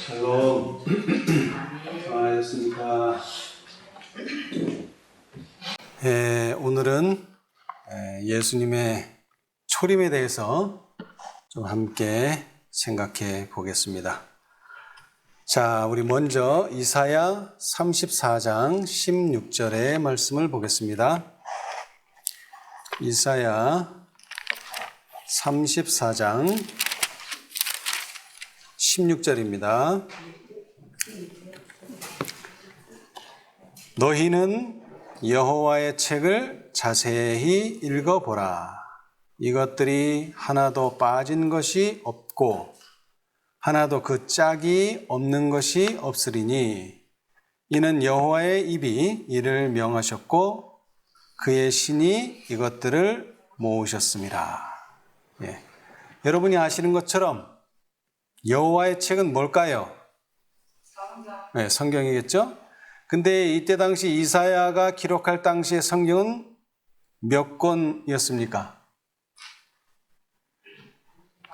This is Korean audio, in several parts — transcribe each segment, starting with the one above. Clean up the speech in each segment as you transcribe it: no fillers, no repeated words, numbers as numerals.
샬롬. 안녕하셨습니까? 오늘은 예수님의 초림에 대해서 좀 함께 생각해 보겠습니다. 자, 우리 먼저 이사야 34장 16절의 말씀을 보겠습니다. 이사야 34장 16절입니다. 너희는 여호와의 책을 자세히 읽어보라. 이것들이 하나도 빠진 것이 없고 하나도 그 짝이 없는 것이 없으리니 이는 여호와의 입이 이를 명하셨고 그의 신이 이것들을 모으셨습니다. 여러분이 아시는 것처럼 여호와의 책은 뭘까요? 성경이겠죠? 근데 이때 당시 이사야가 기록할 당시의 성경은 몇 권이었습니까?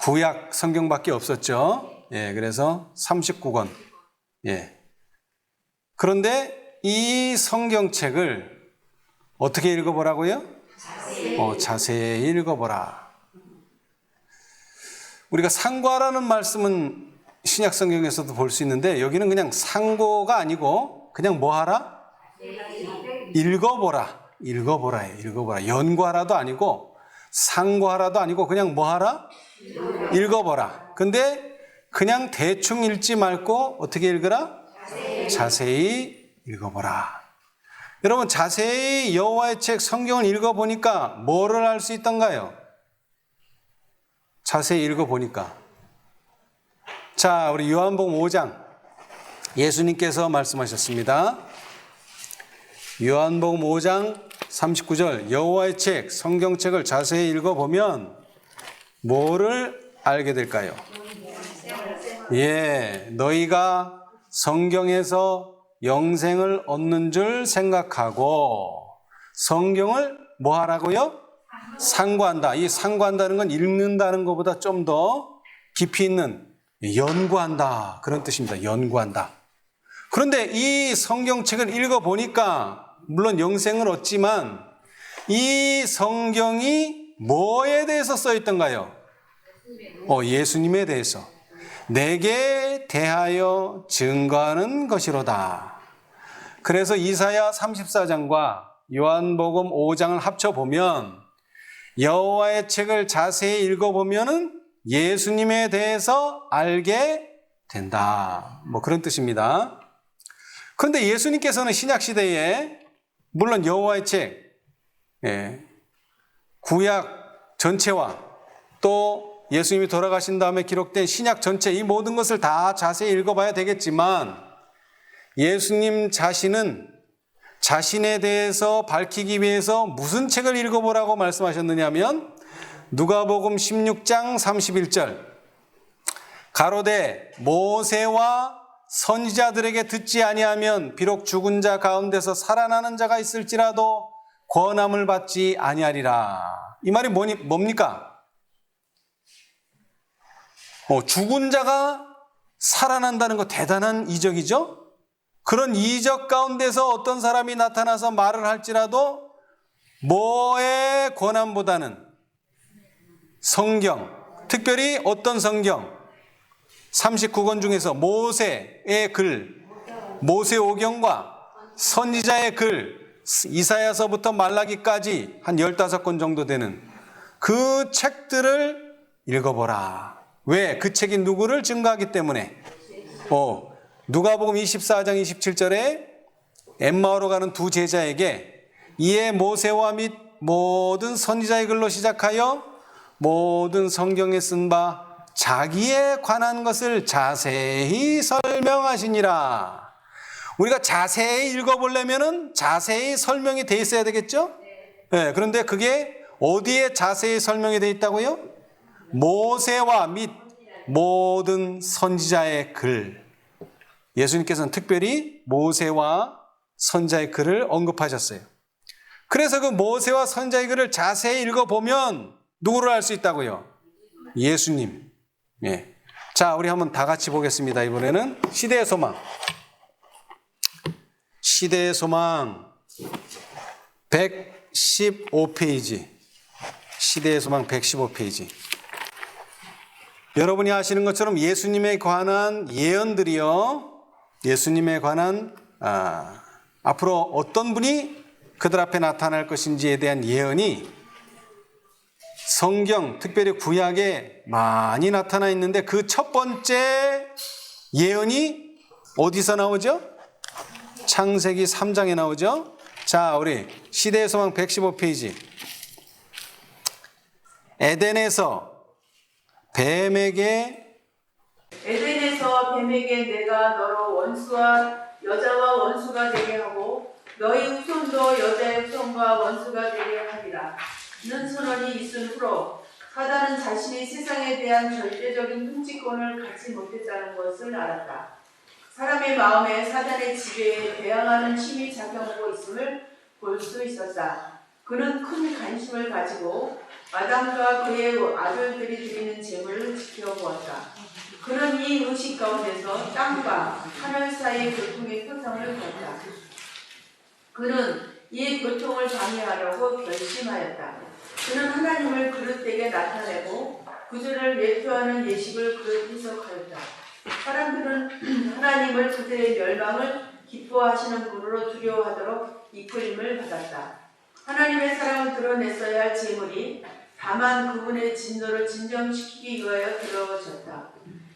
구약 성경밖에 없었죠. 그래서 39권. 그런데 이 성경책을 어떻게 읽어보라고요? 자세히 읽어보라. 우리가 상고하라는 말씀은 신약 성경에서도 볼 수 있는데 여기는 그냥 상고가 아니고 그냥 뭐 하라? 읽어보라. 읽어보라. 연구하라도 아니고 상고하라도 아니고 그냥 뭐 하라? 읽어보라. 근데 그냥 대충 읽지 말고 어떻게 읽으라? 자세히 읽어보라. 여러분, 자세히 여호와의 책 성경을 읽어보니까 뭐를 알 수 있던가요? 자세히 읽어보니까. 자, 우리 요한복음 5장 예수님께서 말씀하셨습니다. 요한복음 5장 39절 여호와의 책, 성경책을 자세히 읽어보면 뭐를 알게 될까요? 너희가 성경에서 영생을 얻는 줄 생각하고 성경을 뭐 하라고요? 상고한다. 이 상고한다는 건 읽는다는 것보다 좀 더 깊이 있는 연구한다. 그런 뜻입니다. 연구한다. 그런데 이 성경책을 읽어보니까 물론 영생을 얻지만 이 성경이 뭐에 대해서 써있던가요? 예수님에 대해서. 내게 대하여 증거하는 것이로다. 그래서 이사야 34장과 요한복음 5장을 합쳐보면 여호와의 책을 자세히 읽어보면 예수님에 대해서 알게 된다. 그런 뜻입니다. 그런데 예수님께서는 신약시대에 물론 여호와의 책, 구약 전체와 또 예수님이 돌아가신 다음에 기록된 신약 전체 이 모든 것을 다 자세히 읽어봐야 되겠지만 예수님 자신은 자신에 대해서 밝히기 위해서 무슨 책을 읽어보라고 말씀하셨느냐면 누가복음 16장 31절 가로되 모세와 선지자들에게 듣지 아니하면 비록 죽은 자 가운데서 살아나는 자가 있을지라도 권함을 받지 아니하리라. 이 말이 뭡니까? 죽은 자가 살아난다는 거 대단한 이적이죠? 그런 이적 가운데서 어떤 사람이 나타나서 말을 할지라도 뭐의 권한보다는 성경, 특별히 어떤 성경? 39권 중에서 모세의 글, 모세오경과 선지자의 글, 이사야서부터 말라기까지 한 15권 정도 되는 그 책들을 읽어보라. 왜? 그 책이 누구를 증거하기 때문에. 누가복음 24장 27절에 엠마오로 가는 두 제자에게 이에 모세와 및 모든 선지자의 글로 시작하여 모든 성경에 쓴 바 자기에 관한 것을 자세히 설명하시니라. 우리가 자세히 읽어보려면 자세히 설명이 돼 있어야 되겠죠? 그런데 그게 어디에 자세히 설명이 돼 있다고요? 모세와 및 모든 선지자의 글. 예수님께서는 특별히 모세와 선지자의 글을 언급하셨어요. 그래서 그 모세와 선지자의 글을 자세히 읽어보면 누구를 알 수 있다고요? 예수님. 자, 우리 한번 다 같이 보겠습니다. 이번에는 시대의 소망. 시대의 소망 115페이지. 시대의 소망 115페이지. 여러분이 아시는 것처럼 예수님에 관한 예언들이요. 예수님에 관한 앞으로 어떤 분이 그들 앞에 나타날 것인지에 대한 예언이 성경, 특별히 구약에 많이 나타나 있는데 그 첫 번째 예언이 어디서 나오죠? 창세기 3장에 나오죠? 자, 우리 시대의 소망 115페이지. 에덴에서 뱀에게 내가 너로 여자와 원수가 되게 하고 너희 후손도 여자의 후손과 원수가 되게 하리라. 는 선언이 있은 후로 사단은 자신이 세상에 대한 절대적인 통치권을 갖지 못했다는 것을 알았다. 사람의 마음에 사단의 지배에 대항하는 힘이 작용하고 있음을 볼 수 있었다. 그는 큰 관심을 가지고 아담과 그의 아들들이 드리는 제물을 지켜보았다. 그는 이 의식 가운데서 땅과 하늘 사이의 교통의 표상을 봤다. 그는 이 교통을 방해하려고 결심하였다. 그는 하나님을 그릇되게 나타내고 구주를 예표하는 예식을 그릇 해석하였다. 사람들은 하나님을 그들의 멸망을 기뻐하시는 분으로 두려워하도록 이끌림을 받았다. 하나님의 사랑을 드러냈어야 할 제물이 다만 그분의 진노를 진정시키기 위하여 들어졌다.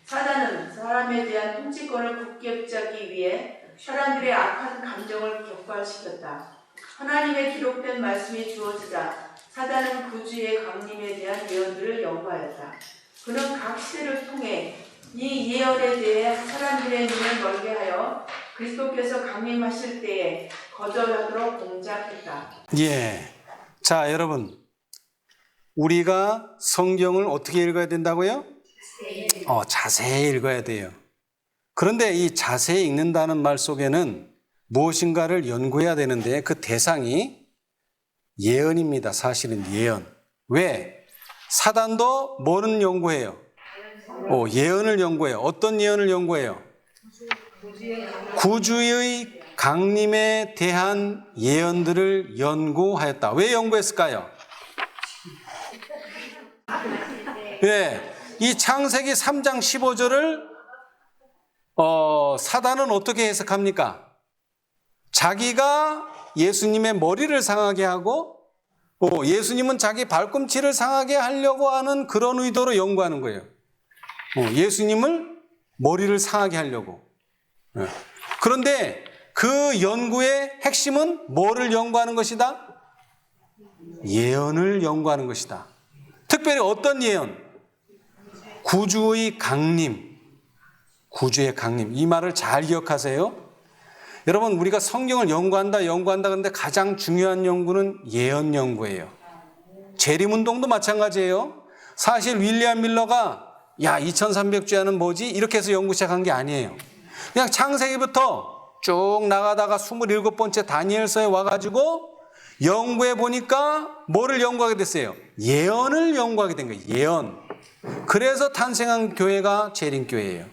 사단은 사람에 대한 통치권을 굳게 붙잡기 위해 사람들의 악한 감정을 격발시켰다. 하나님의 기록된 말씀이 주어지자 사단은 구주의 강림에 대한 예언들을 연구하였다. 그는 각 시대를 통해 이 예언에 대해 사람들의 눈을 멀게 하여 그리스도께서 강림하실 때에 거절하도록 공작했다. 예. 자, 여러분. 우리가 성경을 어떻게 읽어야 된다고요? 자세히 읽어야 돼요. 그런데 이 자세히 읽는다는 말 속에는 무엇인가를 연구해야 되는데 그 대상이 예언입니다. 사실은 예언. 왜? 사단도 뭐는 연구해요? 예언을 연구해요. 어떤 예언을 연구해요? 구주의 강림에 대한 예언들을 연구하였다. 왜 연구했을까요? 네, 이 창세기 3장 15절을 사단은 어떻게 해석합니까? 자기가 예수님의 머리를 상하게 하고 예수님은 자기 발꿈치를 상하게 하려고 하는 그런 의도로 연구하는 거예요. 예수님을 머리를 상하게 하려고. 그런데 그 연구의 핵심은 뭐를 연구하는 것이다? 예언을 연구하는 것이다. 특별히 어떤 예언? 구주의 강림. 구주의 강림. 이 말을 잘 기억하세요. 여러분, 우리가 성경을 연구한다 그런데 가장 중요한 연구는 예언 연구예요. 재림운동도 마찬가지예요. 사실 윌리엄 밀러가 2300주야는 뭐지? 이렇게 해서 연구 시작한 게 아니에요. 그냥 창세기부터 쭉 나가다가 27번째 다니엘서에 와가지고 연구해 보니까 뭐를 연구하게 됐어요? 예언을 연구하게 된 거예요. 예언. 그래서 탄생한 교회가 재림교회예요.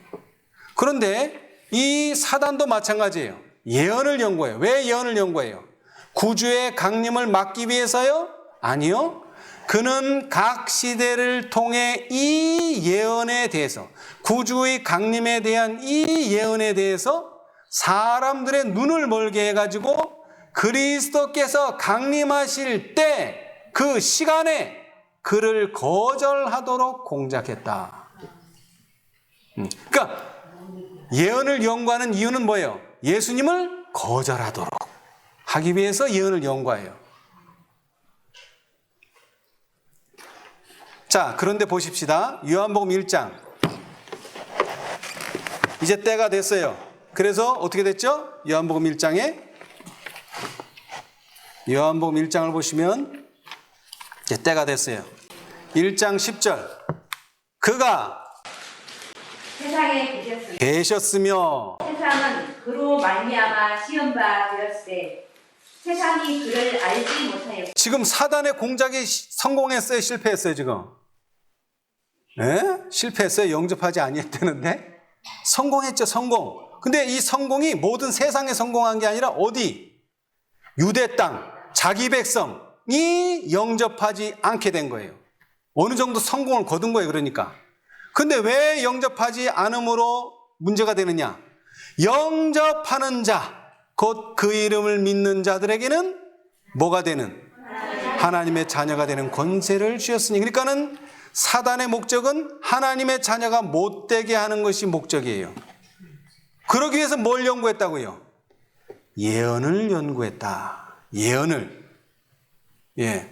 그런데 이 사단도 마찬가지예요. 예언을 연구해요. 왜 예언을 연구해요? 구주의 강림을 막기 위해서요? 아니요. 그는 각 시대를 통해 이 예언에 대해서, 구주의 강림에 대한 이 예언에 대해서 사람들의 눈을 멀게 해가지고 그리스도께서 강림하실 때 그 시간에 그를 거절하도록 공작했다. 그러니까 예언을 연구하는 이유는 뭐예요? 예수님을 거절하도록 하기 위해서 예언을 연구해요. 자, 그런데 보십시다. 요한복음 1장. 이제 때가 됐어요. 그래서 어떻게 됐죠? 요한복음 1장에 요한복음 1장을 보시면 이제 때가 됐어요. 1장 10절. 그가 세상에 계셨으며 세상은 그로 말미암아 시험바 되었으되 세상이 그를 알지 못하였고. 지금 사단의 공작이 성공했어요? 실패했어요? 지금 실패했어요. 영접하지 아니했다는데 성공했죠. 성공. 근데 이 성공이 모든 세상에 성공한 게 아니라 어디? 유대 땅, 자기 백성이 영접하지 않게 된 거예요. 어느 정도 성공을 거둔 거예요. 그러니까. 근데 왜 영접하지 않음으로 문제가 되느냐? 영접하는 자, 곧 그 이름을 믿는 자들에게는 뭐가 되는? 하나님의 자녀가 되는 권세를 주셨으니. 그러니까는 사단의 목적은 하나님의 자녀가 못되게 하는 것이 목적이에요. 그러기 위해서 뭘 연구했다고요? 예언을 연구했다. 예언을. 예.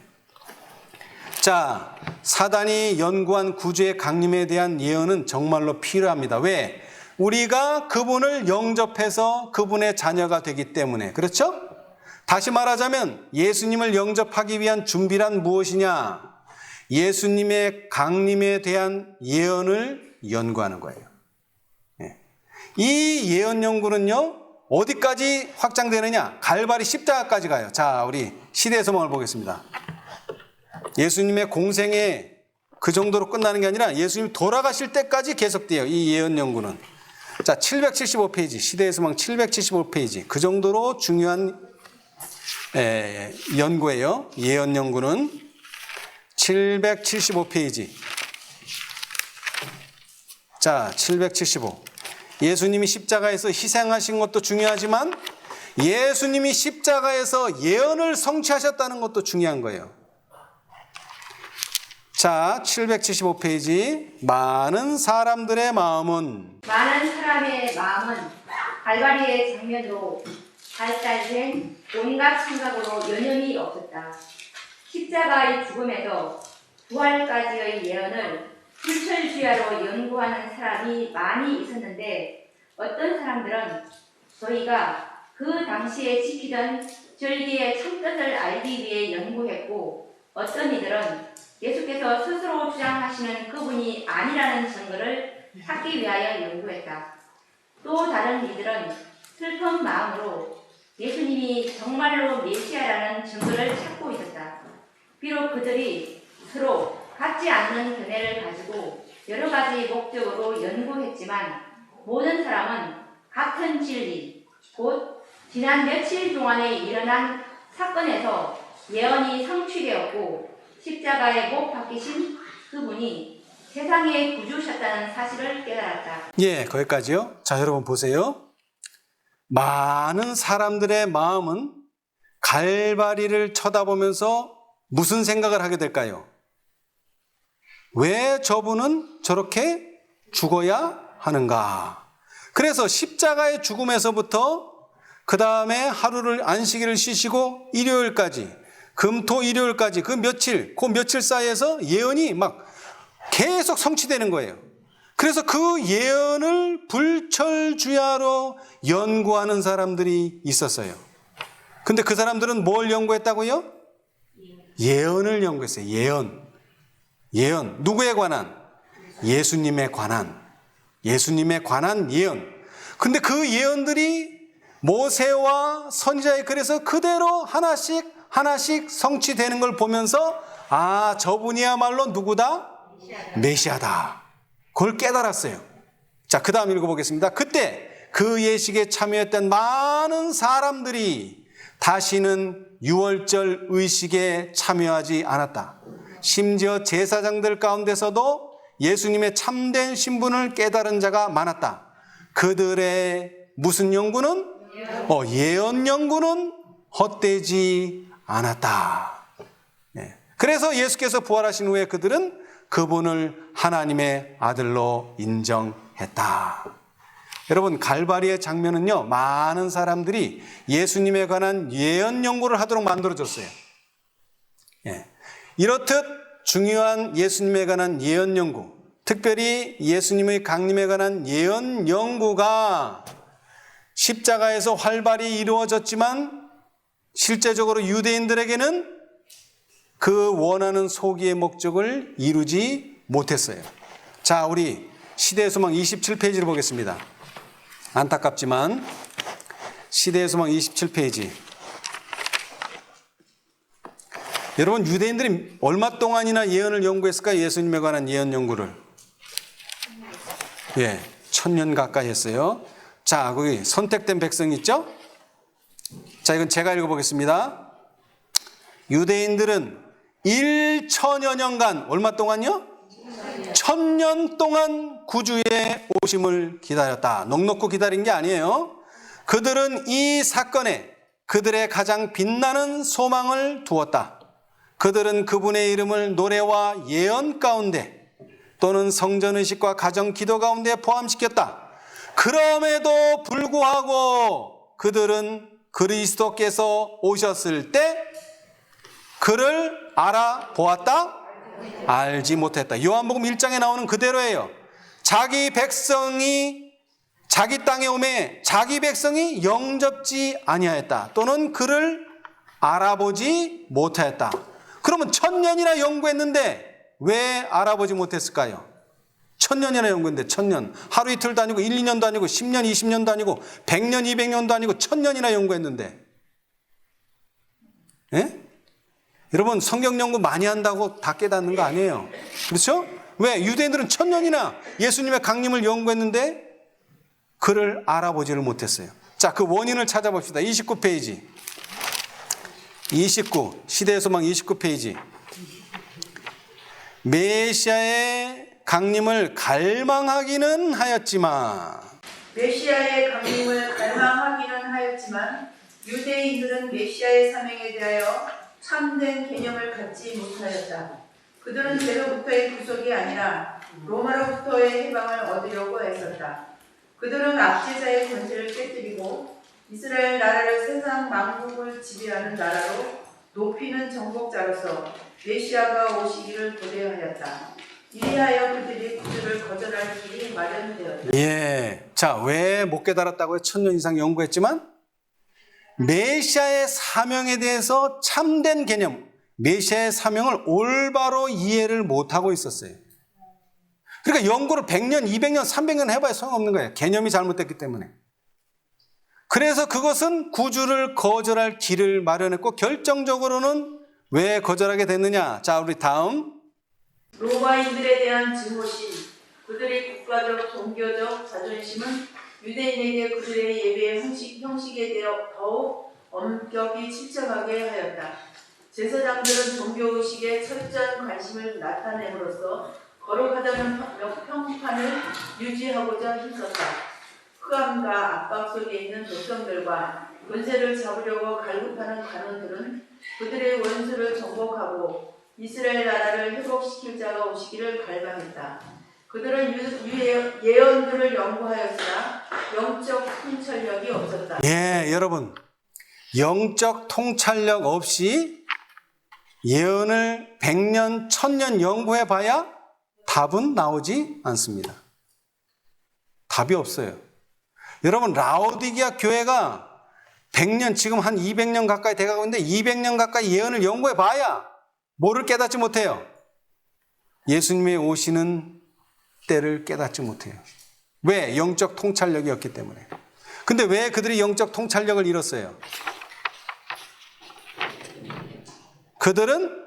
자, 사단이 연구한 구주의 강림에 대한 예언은 정말로 필요합니다. 왜? 우리가 그분을 영접해서 그분의 자녀가 되기 때문에. 그렇죠? 다시 말하자면 예수님을 영접하기 위한 준비란 무엇이냐? 예수님의 강림에 대한 예언을 연구하는 거예요. 이 예언 연구는요, 어디까지 확장되느냐? 갈바리 십자가까지 가요. 자, 우리 시대의 소망을 보겠습니다. 예수님의 공생에 그 정도로 끝나는 게 아니라 예수님 돌아가실 때까지 계속돼요. 이 예언 연구는. 자, 775페이지, 시대의 소망 775페이지. 그 정도로 중요한 연구예요. 예언 연구는 775페이지. 자, 775. 예수님이 십자가에서 희생하신 것도 중요하지만 예수님이 십자가에서 예언을 성취하셨다는 것도 중요한 거예요. 자, 775페이지. 많은 사람의 마음은 갈바리의 장면으로 발달된 온갖 생각으로 여념이 없었다. 십자가의 죽음에서 부활까지의 예언을 불철주야로 연구하는 사람이 많이 있었는데 어떤 사람들은 저희가 그 당시에 지키던 절기의 참뜻을 알기 위해 연구했고, 어떤 이들은 예수께서 스스로 주장하시는 그분이 아니라는 증거를 찾기 위하여 연구했다. 또 다른 이들은 슬픈 마음으로 예수님이 정말로 메시아라는 증거를 찾고 있었다. 비록 그들이 서로 같지 않는 견해를 가지고 여러 가지 목적으로 연구했지만 모든 사람은 같은 진리, 곧 지난 며칠 동안에 일어난 사건에서 예언이 성취되었고 십자가에 못 박히신 그분이 세상의 구주셨다는 사실을 깨달았다. 예, 거기까지요. 자, 여러분 보세요. 많은 사람들의 마음은 갈바리를 쳐다보면서 무슨 생각을 하게 될까요? 왜 저분은 저렇게 죽어야 하는가? 그래서 십자가의 죽음에서부터 그 다음에 하루를 안식일을 쉬시고 일요일까지, 금토 일요일까지 그 며칠 사이에서 예언이 막 계속 성취되는 거예요. 그래서 그 예언을 불철주야로 연구하는 사람들이 있었어요. 근데 그 사람들은 뭘 연구했다고요? 예언을 연구했어요. 예언. 누구에 관한? 예수님에 관한 예언. 근데 그 예언들이 모세와 선지자의 글에서 그대로 하나씩 성취되는 걸 보면서 아, 저분이야말로 누구다? 메시아다. 그걸 깨달았어요. 자, 그 다음 읽어보겠습니다. 그때 그 예식에 참여했던 많은 사람들이 다시는 유월절 의식에 참여하지 않았다. 심지어 제사장들 가운데서도 예수님의 참된 신분을 깨달은 자가 많았다. 그들의 무슨 연구는? 예언 연구는 헛되지 않았다. 네. 그래서 예수께서 부활하신 후에 그들은 그분을 하나님의 아들로 인정했다. 여러분, 갈바리의 장면은요, 많은 사람들이 예수님에 관한 예언 연구를 하도록 만들어졌어요. 예. 이렇듯 중요한 예수님에 관한 예언 연구, 특별히 예수님의 강림에 관한 예언 연구가 십자가에서 활발히 이루어졌지만 실제적으로 유대인들에게는 그 원하는 소기의 목적을 이루지 못했어요. 자, 우리 시대의 소망 27페이지를 보겠습니다. 안타깝지만 시대의 소망 27페이지. 여러분, 유대인들이 얼마 동안이나 예언을 연구했을까요? 예수님에 관한 예언 연구를. 예, 1000년 가까이 했어요. 자, 거기 선택된 백성 있죠? 자, 이건 제가 읽어보겠습니다. 유대인들은 1000여 년간, 얼마 동안요? 1000년 동안 구주의 오심을 기다렸다. 넉넉히 기다린 게 아니에요. 그들은 이 사건에 그들의 가장 빛나는 소망을 두었다. 그들은 그분의 이름을 노래와 예언 가운데 또는 성전의식과 가정 기도 가운데 포함시켰다. 그럼에도 불구하고 그들은 그리스도께서 오셨을 때 그를 알아보았다? 알지 못했다. 요한복음 1장에 나오는 그대로예요. 자기 백성이 자기 땅에 오매 자기 백성이 영접지 아니하였다. 또는 그를 알아보지 못하였다. 그러면 1000년이나 연구했는데 왜 알아보지 못했을까요? 1000년이나 연구했는데 1000년. 하루 이틀도 아니고 1, 2년도 아니고 10년, 20년도 아니고 100년, 200년도 아니고 1000년이나 연구했는데. 예? 여러분 성경 연구 많이 한다고 다 깨닫는 거 아니에요. 그렇죠? 왜? 유대인들은 1000년이나 예수님의 강림을 연구했는데 그를 알아보지를 못했어요. 자, 그 원인을 찾아봅시다. 29페이지. 29, 시대의 소망 29페이지. 메시아의 강림을 갈망하기는 하였지만 메시아의 강림을 갈망하기는 하였지만 유대인들은 메시아의 사명에 대하여 참된 개념을 갖지 못하였다. 그들은 죄로부터의 구속이 아니라 로마로부터의 해방을 얻으려고 애썼다. 그들은 압제자의 권세를 깨뜨리고 이스라엘 나라를 세상 만국을 지배하는 나라로 높이는 정복자로서 메시아가 오시기를 고대하였다. 이리하여 그들이 구주를 거절할 길이 마련되었다. 예. 자, 왜 못 깨달았다고요? 1000년 이상 연구했지만 메시아의 사명에 대해서 참된 개념, 메시아의 사명을 올바로 이해를 못하고 있었어요. 그러니까 연구를 100년, 200년, 300년 해봐야 소용없는 거예요. 개념이 잘못됐기 때문에. 그래서 그것은 구주를 거절할 길을 마련했고 결정적으로는 왜 거절하게 됐느냐. 자, 우리 다음. 로마인들에 대한 증오심, 그들의 국가적, 종교적 자존심은 유대인에게 그들의 예배의 형식에 대해 더욱 엄격히 침착하게 하였다. 제사장들은 종교의식에 철저한 관심을 나타냄으로써 거룩하다는 평판을 유지하고자 힘썼다. 흑암과 압박 속에 있는 백성들과 권세를 잡으려고 갈급하는 관원들은 그들의 원수를 정복하고 이스라엘 나라를 회복시킬 자가 오시기를 갈망했다. 그들은 예언들을 연구하였으나 영적 통찰력이 없었다. 예, 여러분. 영적 통찰력 없이 예언을 100년, 1000년 연구해봐야 답은 나오지 않습니다. 답이 없어요. 여러분, 라오디게아 교회가 100년, 지금 한 200년 가까이 돼가고 있는데 200년 가까이 예언을 연구해봐야 뭐를 깨닫지 못해요? 예수님의 오시는 때를 깨닫지 못해요. 왜? 영적 통찰력이 없기 때문에. 근데 왜 그들이 영적 통찰력을 잃었어요? 그들은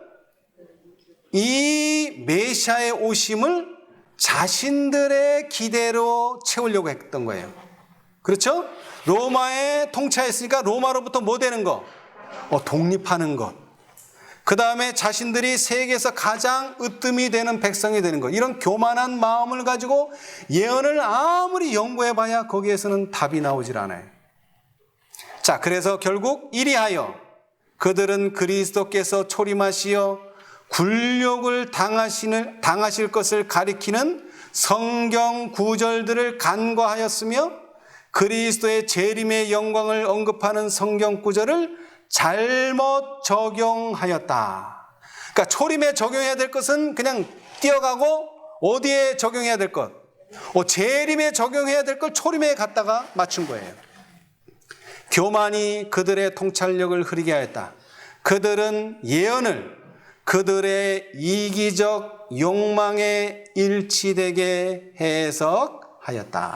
이 메시아의 오심을 자신들의 기대로 채우려고 했던 거예요. 그렇죠? 로마에 통치했으니까 로마로부터 뭐 되는 거? 독립하는 것. 그 다음에 자신들이 세계에서 가장 으뜸이 되는 백성이 되는 것. 이런 교만한 마음을 가지고 예언을 아무리 연구해봐야 거기에서는 답이 나오질 않아요. 자, 그래서 결국 이리하여 그들은 그리스도께서 초림하시어 굴욕을 당하실 것을 가리키는 성경 구절들을 간과하였으며 그리스도의 재림의 영광을 언급하는 성경 구절을 잘못 적용하였다. 그러니까 초림에 적용해야 될 것은 그냥 뛰어가고 어디에 적용해야 될 것? 재림에 적용해야 될 걸 초림에 갖다가 맞춘 거예요. 교만이 그들의 통찰력을 흐리게 하였다. 그들은 예언을 그들의 이기적 욕망에 일치되게 해석하였다.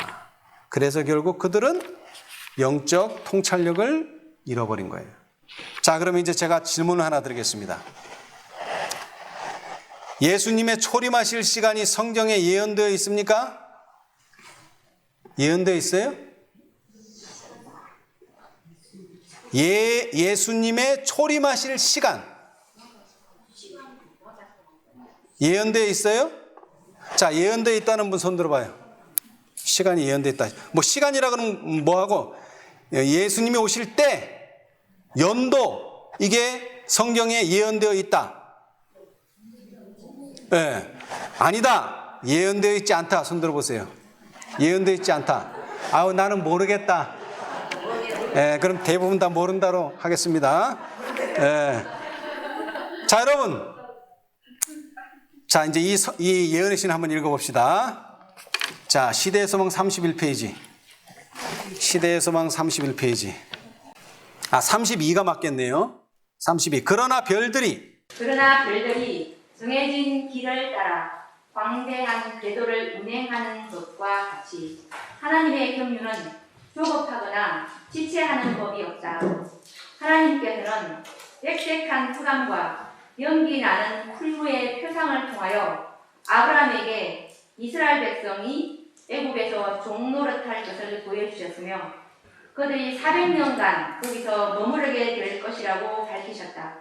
그래서 결국 그들은 영적 통찰력을 잃어버린 거예요. 자, 그러면 이제 제가 질문을 하나 드리겠습니다. 예수님의 초림하실 시간이 성경에 예언되어 있습니까? 예언되어 있어요? 예수님의 초림하실 시간 예언되어 있어요? 자, 예언되어 있다는 분 손 들어봐요. 시간이 예언되어 있다. 뭐 시간이라 그러면 뭐하고 예수님이 오실 때 연도 이게 성경에 예언되어 있다. 네. 아니다. 예언되어 있지 않다. 손 들어보세요. 예언되어 있지 않다. 아우 나는 모르겠다. 그럼 대부분 다 모른다로 하겠습니다. 자, 여러분. 자, 이제 이 예언의 신 한번 읽어봅시다. 자, 시대의 소망 31페이지. 시대의 소망 31페이지. 32가 맞겠네요. 32. 그러나 별들이 정해진 길을 따라 광대한 궤도를 운행하는 것과 같이 하나님의 경륜은 조급하거나 지체하는 법이 없다. 하나님께서는 백색한 후감과 연기 나는 풀무의 표상을 통하여 아브라함에게 이스라엘 백성이 애굽에서 종노릇할 것을 보여주셨으며 그들이 400년간 거기서 머무르게 될 것이라고 밝히셨다.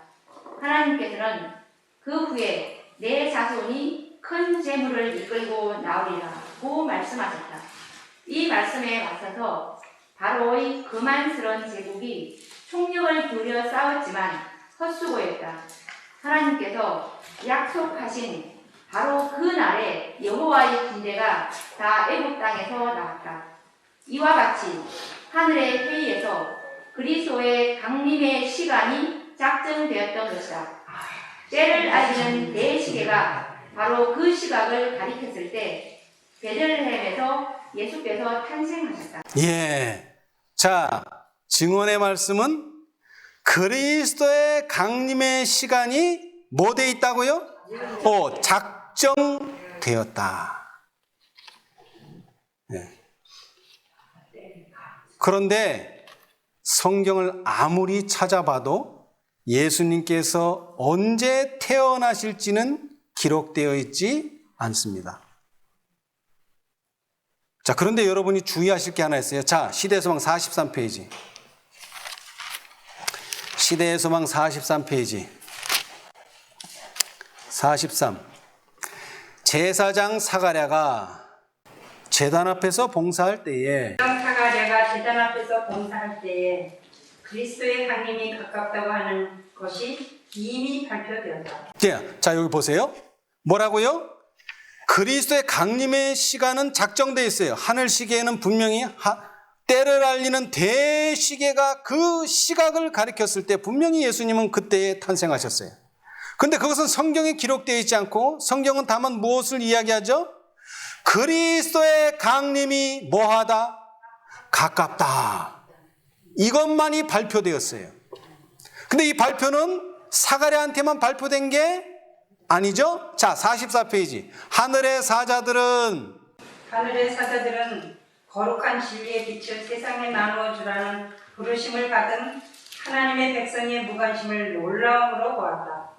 하나님께서는 그 후에 내 자손이 큰 재물을 이끌고 나오리라고 말씀하셨다. 이 말씀에 맞서서 바로의 거만스러운 제국이 총력을 기울여 싸웠지만 헛수고였다. 하나님께서 약속하신 바로 그 날에 여호와의 군대가 다 애굽 땅에서 나왔다. 이와 같이 하늘의 회의에서 그리스도의 강림의 시간이 작정되었던 것이다. 때를 알리는 네 시계가 바로 그 시각을 가리켰을 때 베들레헴에서 예수께서 탄생하셨다. 예. 자, 증언의 말씀은 그리스도의 강림의 시간이 뭐 돼 있다고요? 작정되었다. 예. 그런데 성경을 아무리 찾아봐도 예수님께서 언제 태어나실지는 기록되어 있지 않습니다. 자, 그런데 여러분이 주의하실 게 하나 있어요. 자, 시대의 소망 43페이지. 시대의 소망 43페이지. 43. 제사장 사가랴가 제단 앞에서 봉사할 때에 그리스도의 강림이 가깝다고 하는 것이 이미 발표되었다. 자, 여기 보세요. 뭐라고요? 그리스도의 강림의 시간은 작정되어 있어요. 하늘 시계에는 분명히 때를 알리는 대시계가 그 시각을 가리켰을 때 분명히 예수님은 그때에 탄생하셨어요. 근데 그것은 성경에 기록되어 있지 않고 성경은 다만 무엇을 이야기하죠? 그리스도의 강림이 뭐하다? 가깝다. 이것만이 발표되었어요. 근데 이 발표는 사가랴한테만 발표된 게 아니죠? 자, 44페이지. 하늘의 사자들은 거룩한 진리의 빛을 세상에 나누어 주라는 부르심을 받은 하나님의 백성의 무관심을 놀라움으로 보았다.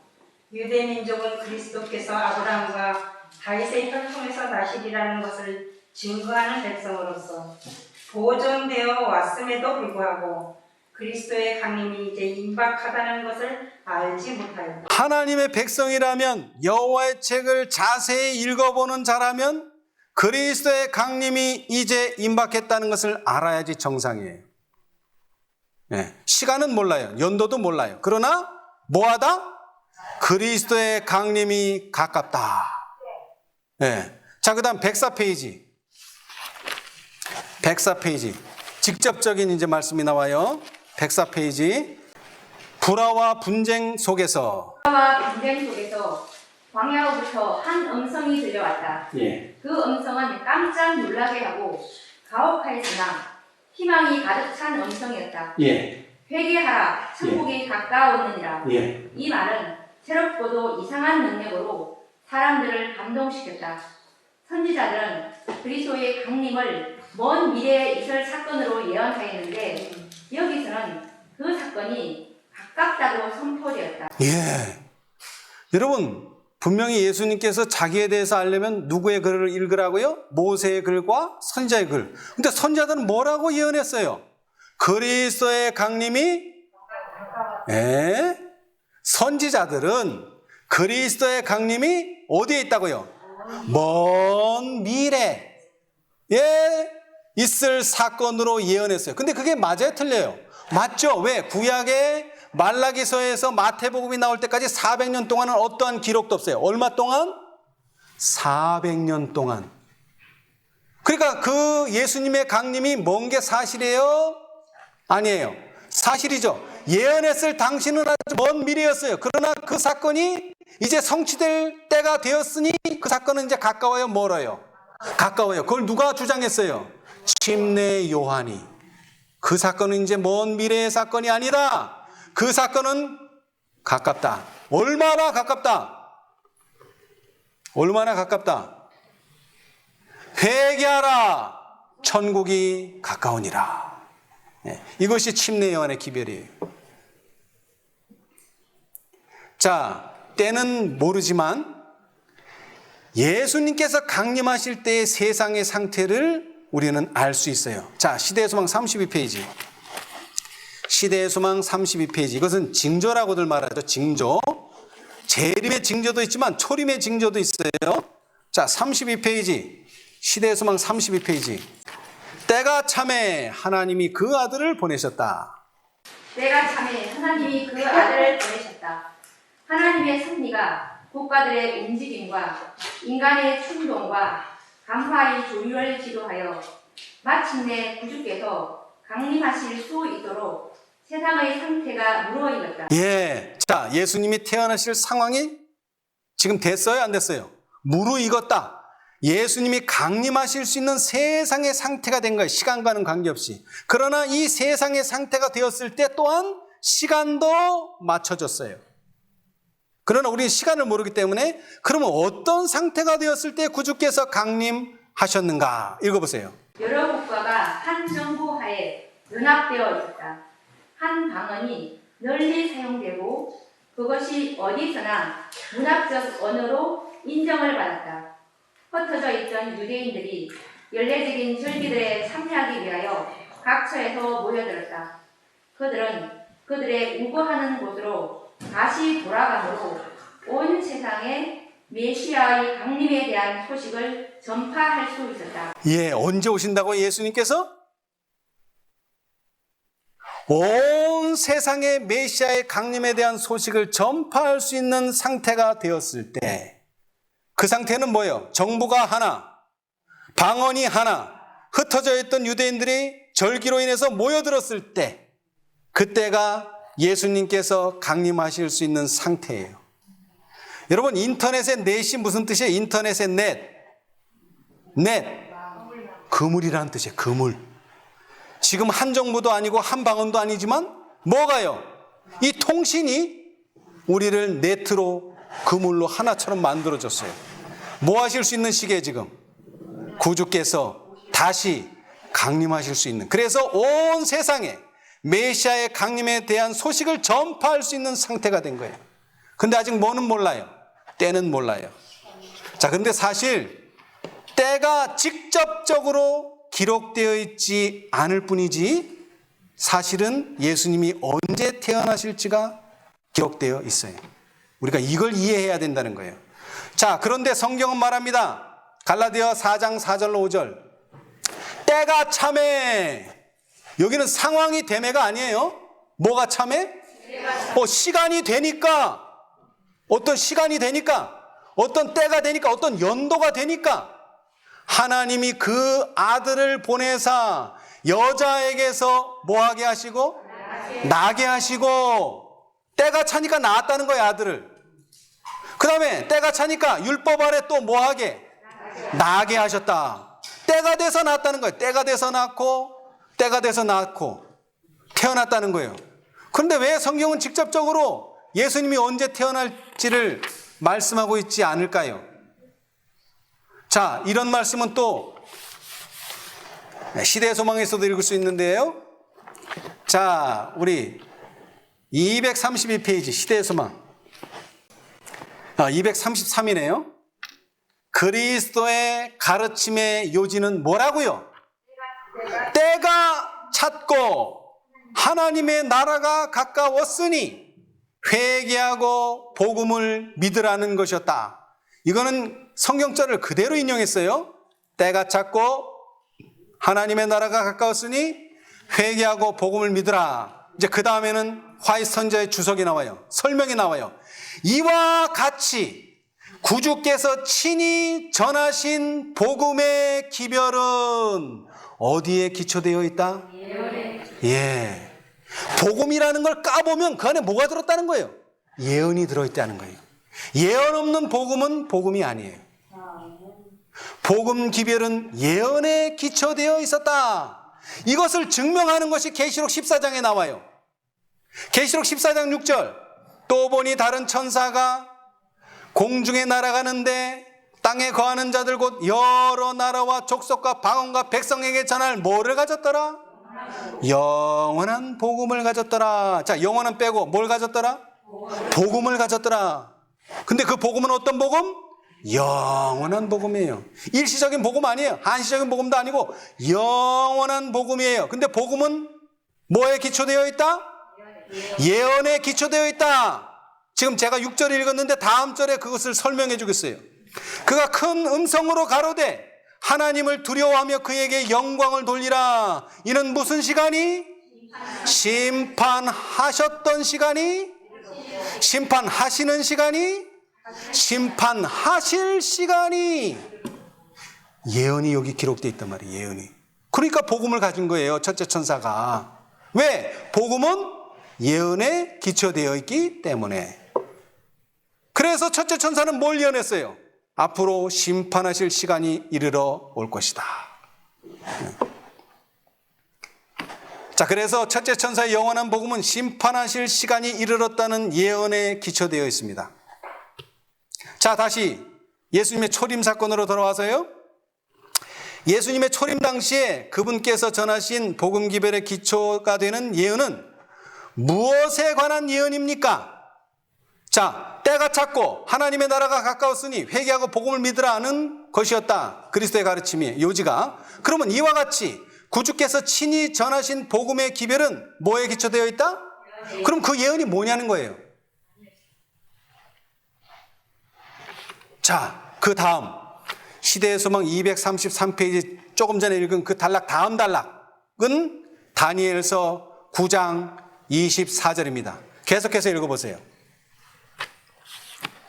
유대 민족은 그리스도께서 아브라함과 다윗의 혈통에서 나시리라는 것을 증거하는 백성으로서 보존되어 왔음에도 불구하고 그리스도의 강림이 이제 임박하다는 것을 알지 못하였다. 하나님의 백성이라면, 여호와의 책을 자세히 읽어보는 자라면 그리스도의 강림이 이제 임박했다는 것을 알아야지 정상이에요. 네. 시간은 몰라요. 연도도 몰라요. 그러나 뭐하다? 그리스도의 강림이 가깝다. 네. 자, 그 다음 104페이지. 104페이지. 직접적인 이제 말씀이 나와요. 104페이지. 불화와 분쟁 속에서 광야로부터 한 음성이 들려왔다. 예. 그 음성은 깜짝 놀라게 하고 가혹하였으나 희망이 가득 찬 음성이었다. 예. 회개하라, 천국이 가까웠느니라. 예. 이 말은 새롭고도 이상한 능력으로 사람들을 감동시켰다. 선지자들은 그리스도의 강림을 먼 미래에 있을 사건으로 예언하였는데 여기서는 그 사건이 가깝다고 선포되었다. 예. 여러분, 분명히 예수님께서 자기에 대해서 알려면 누구의 글을 읽으라고요? 모세의 글과 선지자의 글. 근데 선지자들은 뭐라고 예언했어요? 그리스도의 강림이 선지자들은 그리스도의 강림이 어디에 있다고요? 먼 미래에 있을 사건으로 예언했어요. 근데 그게 맞아요? 틀려요? 맞죠? 왜? 구약의 말라기서에서 마태복음이 나올 때까지 400년 동안은 어떠한 기록도 없어요. 얼마 동안? 400년 동안. 그러니까 그 예수님의 강림이 먼 게 사실이에요? 아니에요. 사실이죠. 예언했을 당시는 아주 먼 미래였어요. 그러나 그 사건이 이제 성취될 때가 되었으니 그 사건은 이제 가까워요? 멀어요? 가까워요. 그걸 누가 주장했어요? 침례 요한이. 그 사건은 이제 먼 미래의 사건이 아니라 그 사건은 가깝다. 얼마나 가깝다? 얼마나 가깝다? 회개하라. 천국이 가까우니라. 이것이 침례 요한의 기별이에요. 자, 때는 모르지만 예수님께서 강림하실 때의 세상의 상태를 우리는 알 수 있어요. 자, 시대의 소망 32페이지. 시대의 소망 32페이지. 이것은 징조라고들 말하죠. 징조. 재림의 징조도 있지만 초림의 징조도 있어요. 자, 32페이지. 시대의 소망 32페이지. 때가 참에 하나님이 그 아들을 보내셨다. 때가 참에 하나님이 그 아들을 보내셨다. 하나님의 섭리가 국가들의 움직임과 인간의 충동과 감화의 조율을 지도하여 마침내 구주께서 강림하실 수 있도록 세상의 상태가 무르익었다. 자, 예수님이 태어나실 상황이 지금 됐어요? 안 됐어요? 무르익었다. 예수님이 강림하실 수 있는 세상의 상태가 된 거예요. 시간과는 관계없이. 그러나 이 세상의 상태가 되었을 때 또한 시간도 맞춰졌어요. 그러나 우리는 시간을 모르기 때문에 그러면 어떤 상태가 되었을 때 구주께서 강림하셨는가? 읽어보세요. 여러 국가가 한 정부 하에 연합되어 있었다. 한 방언이 널리 사용되고 그것이 어디서나 문학적 언어로 인정을 받았다. 흩어져 있던 유대인들이 연례적인 절기들에 참여하기 위하여 각처에서 모여들었다. 그들은 그들의 우거하는 곳으로 다시 돌아감으로 온 세상에 메시아의 강림에 대한 소식을 전파할 수 있었다. 언제 오신다고 예수님께서? 온 세상에 메시아의 강림에 대한 소식을 전파할 수 있는 상태가 되었을 때 그 상태는 뭐예요? 정부가 하나, 방언이 하나, 흩어져 있던 유대인들이 절기로 인해서 모여들었을 때 그때가 예수님께서 강림하실 수 있는 상태예요. 여러분, 인터넷의 넷이 무슨 뜻이에요? 인터넷의 넷. 그물이라는 뜻이에요. 그물. 지금 한 정부도 아니고 한 방언도 아니지만 뭐가요? 이 통신이 우리를 네트로 그물로 하나처럼 만들어졌어요. 뭐 하실 수 있는 시기에 지금? 구주께서 다시 강림하실 수 있는. 그래서 온 세상에 메시아의 강림에 대한 소식을 전파할 수 있는 상태가 된 거예요. 근데 아직 뭐는 몰라요? 때는 몰라요. 자, 근데 사실 때가 직접적으로 기록되어 있지 않을 뿐이지 사실은 예수님이 언제 태어나실지가 기록되어 있어요. 우리가 이걸 이해해야 된다는 거예요. 자, 그런데 성경은 말합니다. 갈라디아 4장 4절로 5절. 때가 참에. 여기는 상황이 되매가 아니에요. 뭐가 참에? 시간이 되니까. 어떤 시간이 되니까. 어떤 때가 되니까. 어떤 연도가 되니까. 하나님이 그 아들을 보내사 여자에게서 뭐하게 하시고? 나게 하시고. 때가 차니까 낳았다는 거예요, 아들을. 그 다음에 때가 차니까 율법 아래 또 뭐하게? 나게 하셨다. 때가 돼서 낳았다는 거예요. 때가 돼서 낳고 때가 돼서 낳고 태어났다는 거예요. 그런데 왜 성경은 직접적으로 예수님이 언제 태어날지를 말씀하고 있지 않을까요? 자, 이런 말씀은 또 시대의 소망에서도 읽을 수 있는데요. 자, 우리 232페이지 시대의 소망. 233이네요. 그리스도의 가르침의 요지는 뭐라고요? 때가 찼고 하나님의 나라가 가까웠으니 회개하고 복음을 믿으라는 것이었다. 이거는 성경절을 그대로 인용했어요. 때가 찼고 하나님의 나라가 가까웠으니 회개하고 복음을 믿으라. 이제 그 다음에는 화이트 선자의 주석이 나와요. 설명이 나와요. 이와 같이 구주께서 친히 전하신 복음의 기별은 어디에 기초되어 있다? 예. 복음이라는 걸 까보면 그 안에 뭐가 들었다는 거예요? 예언이 들어있다는 거예요. 예언 없는 복음은 복음이 아니에요. 복음 기별은 예언에 기초되어 있었다. 이것을 증명하는 것이 계시록 14장에 나와요. 계시록 14장 6절. 또 보니 다른 천사가 공중에 날아가는데 땅에 거하는 자들 곧 여러 나라와 족속과 방언과 백성에게 전할 뭐를 가졌더라? 영원한 복음을 가졌더라. 자, 영원한 빼고 뭘 가졌더라? 복음을 가졌더라. 근데 그 복음은 어떤 복음? 영원한 복음이에요. 일시적인 복음 아니에요. 한시적인 복음도 아니고 영원한 복음이에요. 근데 복음은 뭐에 기초되어 있다? 예언에 기초되어 있다. 지금 제가 6절 읽었는데 다음 절에 그것을 설명해 주겠어요. 그가 큰 음성으로 가로되 하나님을 두려워하며 그에게 영광을 돌리라. 이는 무슨 시간이? 심판하셨던 시간이? 심판하시는 시간이? 심판하실 시간이. 예언이 여기 기록되어 있단 말이에요. 예언이. 그러니까 복음을 가진 거예요. 첫째 천사가. 왜? 복음은 예언에 기초되어 있기 때문에. 그래서 첫째 천사는 뭘 예언했어요? 앞으로 심판하실 시간이 이르러 올 것이다. 자, 그래서 첫째 천사의 영원한 복음은 심판하실 시간이 이르렀다는 예언에 기초되어 있습니다. 자, 다시 예수님의 초림 사건으로 돌아와서요. 예수님의 초림 당시에 그분께서 전하신 복음 기별의 기초가 되는 예언은 무엇에 관한 예언입니까? 자, 때가 찼고 하나님의 나라가 가까웠으니 회개하고 복음을 믿으라는 것이었다. 그리스도의 가르침이 요지가. 그러면 이와 같이 구주께서 친히 전하신 복음의 기별은 뭐에 기초되어 있다? 그럼 그 예언이 뭐냐는 거예요. 자, 그 다음 시대의 소망 233페이지 조금 전에 읽은 그 단락 다음 단락은 다니엘서 9장 24절입니다. 계속해서 읽어보세요.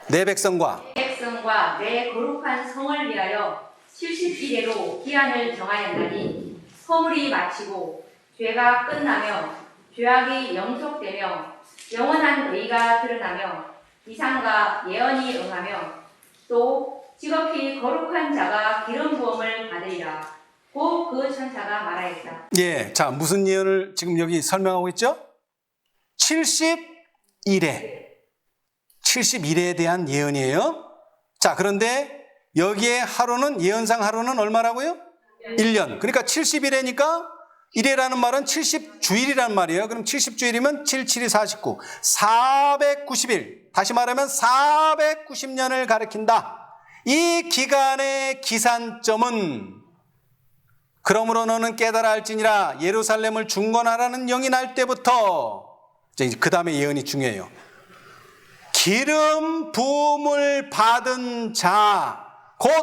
내 백성과 내 거룩한 성을 위하여 70일에로 기한을 정하였나니 허물이 마치고 죄가 끝나며 죄악이 영속되며 영원한 의가 드러나며 이상과 예언이 응하며 또 지극히 거룩한 자가 기름 부음을 받으리라. 곧 그 천사가 말하였다. 예, 자, 무슨 예언을 지금 여기 설명하고 있죠? 70일에 대한 예언이에요. 자, 그런데 여기에 하루는 예언상 하루는 얼마라고요? 1년. 그러니까 70일이니까 1회라는 말은 70주일이란 말이에요. 그럼 70주일이면 7, 7이 49. 490일. 다시 말하면 490년을 가리킨다. 이 기간의 기산점은 그러므로 너는 깨달아 알지니라 예루살렘을 중건하라는 영이 날 때부터. 그 다음에 예언이 중요해요. 기름 부음을 받은 자, 곧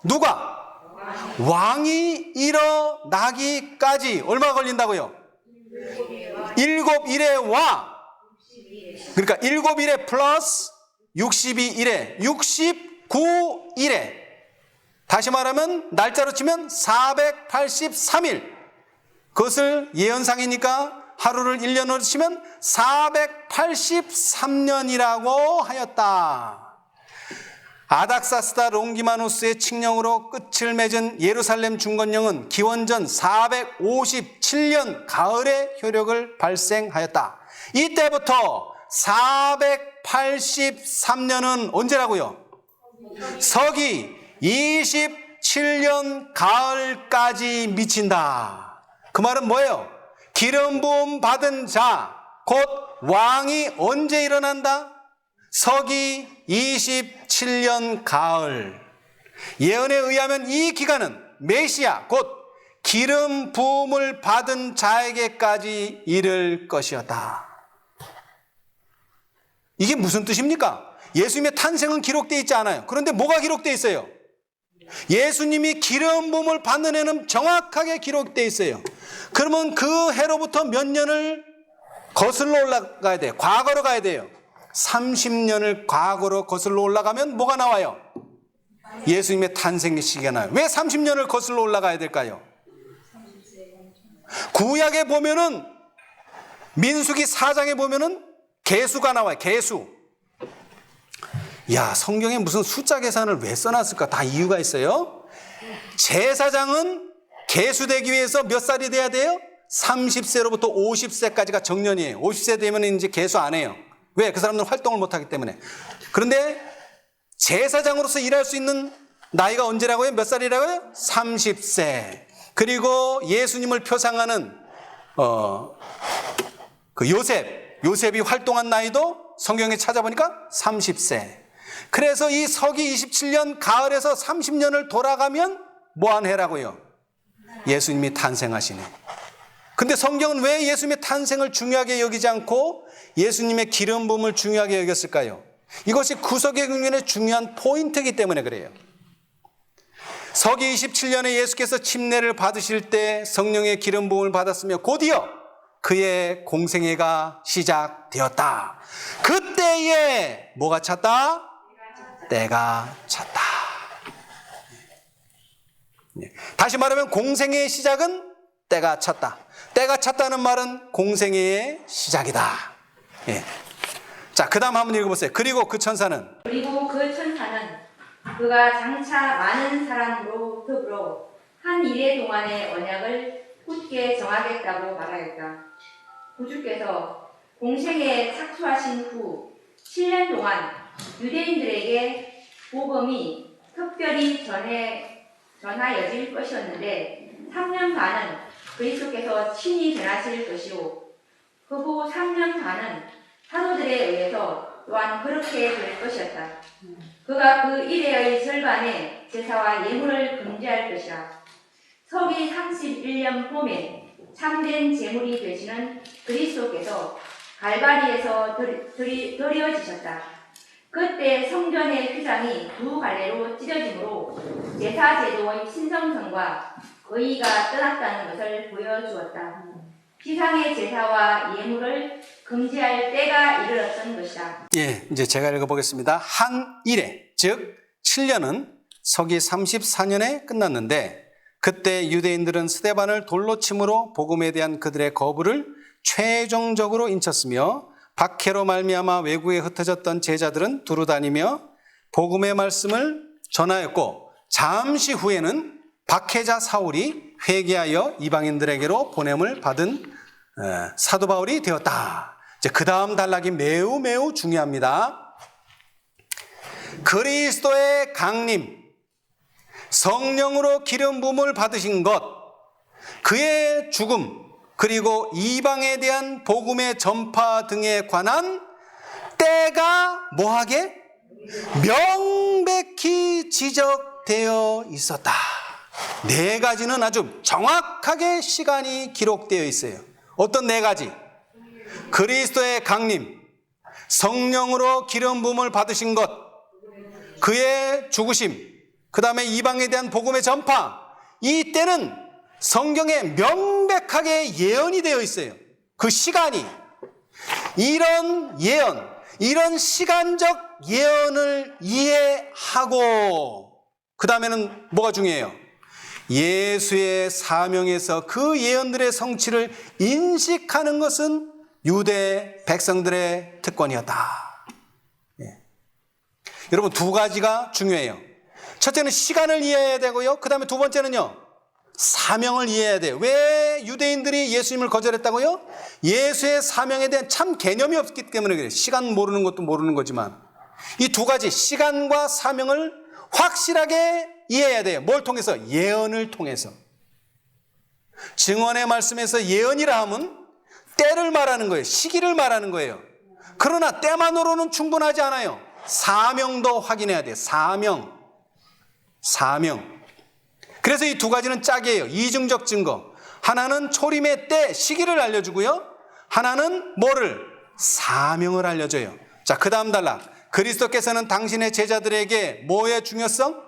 누가? 왕이 일어나기까지 얼마 걸린다고요? 7일에 와. 그러니까 7일에 플러스 62일에 69일에 다시 말하면 날짜로 치면 483일. 그것을 예언상이니까 하루를 1년으로 치면 483년이라고 하였다. 아닥사스다 롱기마누스의 칙령으로 끝을 맺은 예루살렘 중건령은 기원전 457년 가을에 효력을 발생하였다. 이때부터 483년은 언제라고요? 서기 27년 가을까지 미친다. 그 말은 뭐예요? 기름 부음 받은 자, 곧 왕이 언제 일어난다? 서기 27년 가을. 예언에 의하면 이 기간은 메시아 곧 기름 부음을 받은 자에게까지 이를 것이었다. 이게 무슨 뜻입니까? 예수님의 탄생은 기록되어 있지 않아요. 그런데 뭐가 기록되어 있어요? 예수님이 기름 부음을 받는 해는 정확하게 기록되어 있어요. 그러면 그 해로부터 몇 년을 거슬러 올라가야 돼요. 과거로 가야 돼요. 30년을 과거로 거슬러 올라가면 뭐가 나와요? 예수님의 탄생의 시기가 나와요. 왜 30년을 거슬러 올라가야 될까요? 구약에 보면은 민수기 4장에 보면은 계수가 나와요. 계수. 야, 성경에 무슨 숫자 계산을 왜 써놨을까? 다 이유가 있어요. 제사장은 계수되기 위해서 몇 살이 돼야 돼요? 30세로부터 50세까지가 정년이에요. 50세 되면 이제 계수 안 해요. 왜? 그 사람들은 활동을 못하기 때문에. 그런데 제사장으로서 일할 수 있는 나이가 언제라고요? 몇 살이라고요? 30세. 그리고 예수님을 표상하는 그 요셉이 활동한 나이도 성경에 찾아보니까 30세. 그래서 이 서기 27년 가을에서 30년을 돌아가면 뭐한 해라고요? 예수님이 탄생하시네. 근데 성경은 왜 예수님의 탄생을 중요하게 여기지 않고 예수님의 기름 부음을 중요하게 여겼을까요? 이것이 구속의 국면의 중요한 포인트이기 때문에 그래요. 서기 27년에 예수께서 침례를 받으실 때 성령의 기름 부음을 받았으며 곧이어 그의 공생애가 시작되었다. 그때에 뭐가 찼다? 때가 찼다. 다시 말하면 공생애의 시작은 때가 찼다. 때가 찼다는 말은 공생애의 시작이다. 예. 자, 그 다음 한번 읽어보세요. 그리고 그 천사는 그가 장차 많은 사람으로 더불어 한 이래 동안의 언약을 굳게 정하겠다고 말하였다. 구주께서 공생에 착수하신 후 7년 동안 유대인들에게 복음이 특별히 전하여질 것이었는데 3년 반은 그리스도께서 친히 전하실 것이요 그 후 3년 반은 사도들에 의해서 또한 그렇게 될 것이었다. 그가 그 이래의 절반에 제사와 예물을 금지할 것이라. 서기 31년 봄에 참된 제물이 되시는 그리스도께서 갈바리에서 드려지셨다. 그때 성전의 휘장이 두 갈래로 찢어지므로 제사 제도의 신성성과 의의가 떠났다는 것을 보여주었다. 피상의 제사와 예물을 금지할 때가 이르렀던 것이다. 예, 이제 제가 읽어보겠습니다. 한 일에, 즉 7년은 서기 34년에 끝났는데 그때 유대인들은 스데반을 돌로 침으로 복음에 대한 그들의 거부를 최종적으로 인쳤으며 박해로 말미암아 외국에 흩어졌던 제자들은 두루 다니며 복음의 말씀을 전하였고 잠시 후에는 박해자 사울이 회개하여 이방인들에게로 보냄을 받은 사도 바울이 되었다. 이제 그 다음 단락이 매우 중요합니다. 그리스도의 강림, 성령으로 기름 부음을 받으신 것, 그의 죽음, 그리고 이방에 대한 복음의 전파 등에 관한 때가 뭐하게? 명백히 지적되어 있었다. 네 가지는 아주 정확하게 시간이 기록되어 있어요. 어떤 네 가지? 그리스도의 강림, 성령으로 기름 부음을 받으신 것, 그의 죽으심, 그 다음에 이방에 대한 복음의 전파. 이 때는 성경에 명백하게 예언이 되어 있어요. 그 시간이. 이런 예언, 이런 시간적 예언을 이해하고 그 다음에는 뭐가 중요해요? 예수의 사명에서 그 예언들의 성취를 인식하는 것은 유대 백성들의 특권이었다. 예. 여러분 두 가지가 중요해요. 첫째는 시간을 이해해야 되고요. 그 다음에 두 번째는요. 사명을 이해해야 돼요. 왜 유대인들이 예수님을 거절했다고요? 예수의 사명에 대한 참 개념이 없기 때문에 그래요. 시간 모르는 것도 모르는 거지만 이 두 가지 시간과 사명을 확실하게 이해해야 돼요. 뭘 통해서? 예언을 통해서. 증언의 말씀에서 예언이라 하면 때를 말하는 거예요. 시기를 말하는 거예요. 그러나 때만으로는 충분하지 않아요. 사명도 확인해야 돼요. 사명. 그래서 이 두 가지는 짝이에요. 이중적 증거. 하나는 초림의 때 시기를 알려주고요. 하나는 뭐를? 사명을 알려줘요. 자, 그 다음 단락. 그리스도께서는 당신의 제자들에게 뭐의 중요성?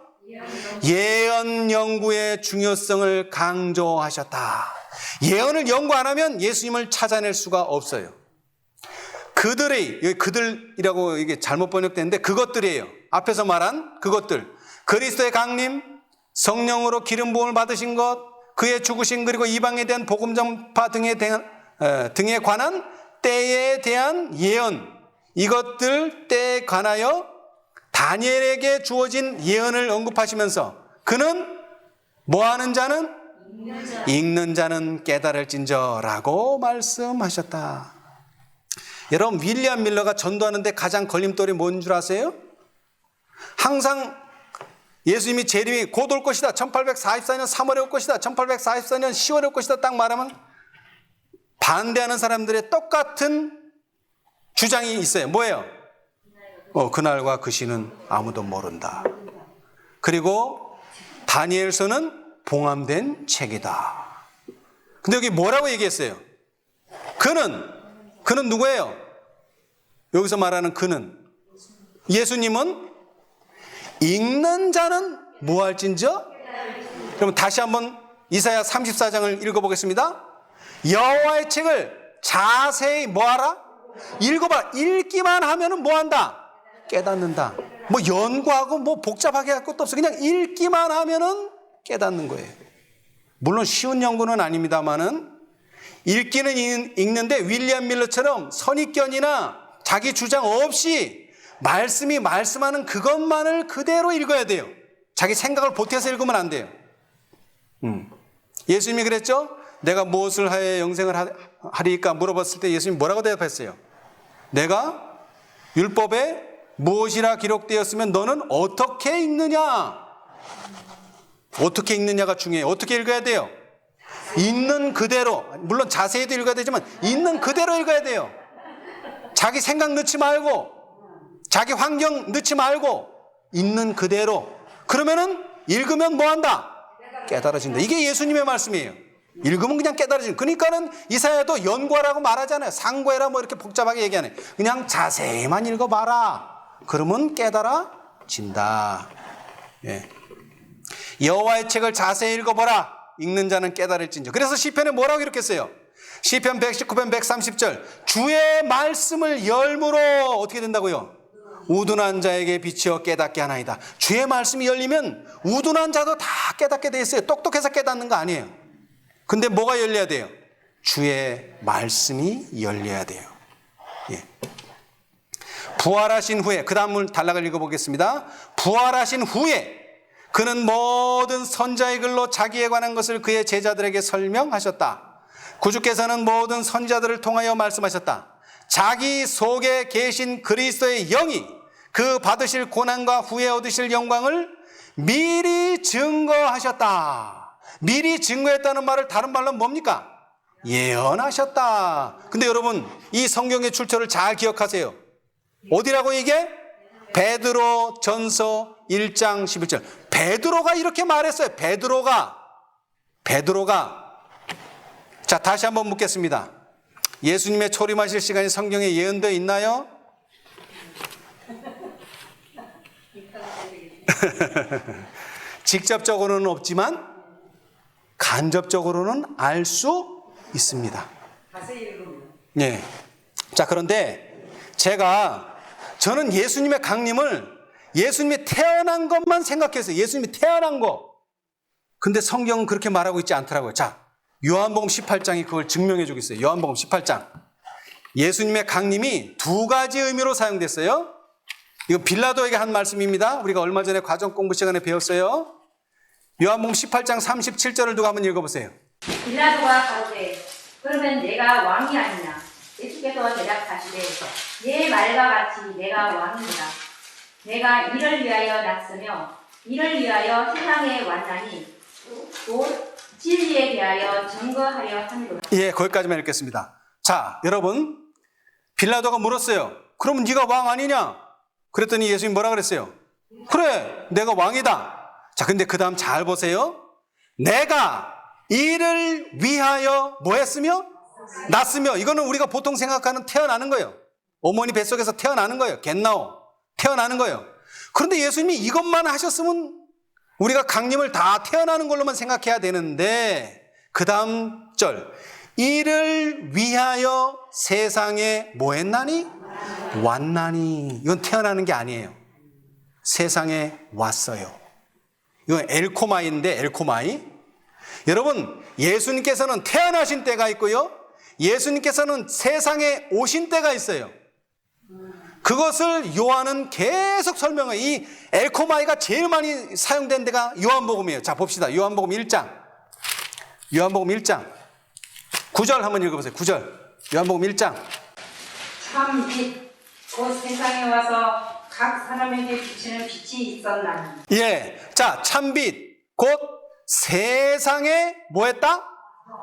예언 연구의 중요성을 강조하셨다. 예언을 연구 안 하면 예수님을 찾아낼 수가 없어요. 그들이라고 이게 잘못 번역됐는데 그것들이에요. 앞에서 말한 그것들. 그리스도의 강림, 성령으로 기름 부음을 받으신 것, 그의 죽으심 그리고 이방에 대한 복음 전파 등에 관한 때에 대한 예언, 이것들 때에 관하여 다니엘에게 주어진 예언을 언급하시면서 그는 뭐하는 자는? 읽는 자는 깨달을진저라고 말씀하셨다. 여러분, 윌리엄 밀러가 전도하는데 가장 걸림돌이 뭔 줄 아세요? 항상 예수님이 재림이 곧 올 것이다. 1844년 3월에 올 것이다. 1844년 10월에 올 것이다. 딱 말하면 반대하는 사람들의 똑같은 주장이 있어요. 뭐예요? 그날과 그 시는 아무도 모른다. 그리고 다니엘서는 봉함된 책이다. 근데 여기 뭐라고 얘기했어요? 그는 누구예요? 여기서 말하는 그는 예수님은 읽는 자는 뭐 할진저? 그럼 다시 한번 이사야 34장을 읽어보겠습니다. 여호와의 책을 자세히 뭐하라? 읽어봐. 읽기만 하면은 뭐한다? 깨닫는다. 뭐 연구하고 뭐 복잡하게 할 것도 없어. 그냥 읽기만 하면은 깨닫는 거예요. 물론 쉬운 연구는 아닙니다만은 읽기는 읽는데 윌리엄 밀러처럼 선입견이나 자기 주장 없이 말씀이 말씀하는 그것만을 그대로 읽어야 돼요. 자기 생각을 보태서 읽으면 안 돼요. 예수님이 그랬죠? 내가 무엇을 하여 영생을 하리까 물어봤을 때 예수님이 뭐라고 대답했어요? 내가 율법에 무엇이라 기록되었으면 너는 어떻게 읽느냐? 어떻게 읽느냐가 중요해요. 어떻게 읽어야 돼요? 있는 그대로. 물론 자세히도 읽어야 되지만 있는 그대로 읽어야 돼요. 자기 생각 넣지 말고 자기 환경 넣지 말고 있는 그대로. 그러면은 읽으면 뭐한다? 깨달아진다. 이게 예수님의 말씀이에요. 읽으면 그냥 깨달아진다. 그러니까는 이사야도 연구하라고 말하잖아요. 상고해라 뭐 이렇게 복잡하게 얘기하네. 그냥 자세히만 읽어봐라. 그러면 깨달아진다. 예. 여호와의 책을 자세히 읽어보라. 읽는 자는 깨달을진저. 그래서 시편에 뭐라고 기록했어요? 시편 119편 130절. 주의 말씀을 열므로 어떻게 된다고요? 우둔한 자에게 비치어 깨닫게 하나이다. 주의 말씀이 열리면 우둔한 자도 다 깨닫게 돼 있어요. 똑똑해서 깨닫는 거 아니에요. 근데 뭐가 열려야 돼요? 주의 말씀이 열려야 돼요. 예. 부활하신 후에, 그 다음 단락을 읽어보겠습니다. 부활하신 후에 그는 모든 선자의 글로 자기에 관한 것을 그의 제자들에게 설명하셨다. 구주께서는 모든 선자들을 통하여 말씀하셨다. 자기 속에 계신 그리스도의 영이 그 받으실 고난과 후에 얻으실 영광을 미리 증거하셨다. 미리 증거했다는 말을 다른 말로 뭡니까? 예언하셨다. 근데 여러분, 이 성경의 출처를 잘 기억하세요. 어디라고 이게? 베드로 전서 1장 11절. 베드로가 이렇게 말했어요. 베드로가. 자, 다시 한번 묻겠습니다. 예수님의 초림하실 시간이 성경에 예언되어 있나요? 직접적으로는 없지만 간접적으로는 알 수 있습니다. 네. 자, 그런데 저는 예수님의 강림을 예수님이 태어난 것만 생각했어요. 예수님이 태어난 거. 근데 성경은 그렇게 말하고 있지 않더라고요. 자, 요한복음 18장이 그걸 증명해 주고 있어요. 요한복음 18장. 예수님의 강림이 두 가지 의미로 사용됐어요. 이거 빌라도에게 한 말씀입니다. 우리가 얼마 전에 과정 공부 시간에 배웠어요. 요한복음 18장 37절을 누가 한번 읽어보세요. 빌라도가 가로되 그러면 내가 왕이 아니냐? 예수께서 대답하시되 내 말과 같이 내가 왕이니라. 내가 이를 위하여 났으며 이를 위하여 세상에 왔나니 곧 진리에 대하여 증거하려 함이로다. 예, 거기까지만 읽겠습니다. 자, 여러분, 빌라도가 물었어요. 그럼 네가 왕 아니냐? 그랬더니 예수님 뭐라 그랬어요? 그래, 내가 왕이다. 자, 근데 그 다음 잘 보세요. 내가 이를 위하여 뭐 했으며? 낳았으며. 이거는 우리가 보통 생각하는 태어나는 거예요. 어머니 뱃속에서 태어나는 거예요. 겟나오. 태어나는 거예요. 그런데 예수님이 이것만 하셨으면 우리가 강림을 다 태어나는 걸로만 생각해야 되는데, 그 다음 절. 이를 위하여 세상에 뭐 했나니? 왔나니. 이건 태어나는 게 아니에요. 세상에 왔어요. 이건 엘코마이인데, 엘코마이. 여러분, 예수님께서는 태어나신 때가 있고요, 예수님께서는 세상에 오신 때가 있어요. 그것을 요한은 계속 설명해요. 이 엘코마이가 제일 많이 사용된 데가 요한복음이에요. 자, 봅시다. 요한복음 1장. 요한복음 1장. 9절 한번 읽어보세요. 9절. 요한복음 1장. 참 빛, 곧 세상에 와서 각 사람에게 비치는 빛이 있었나니. 예. 자, 참빛. 곧 세상에 뭐 했다?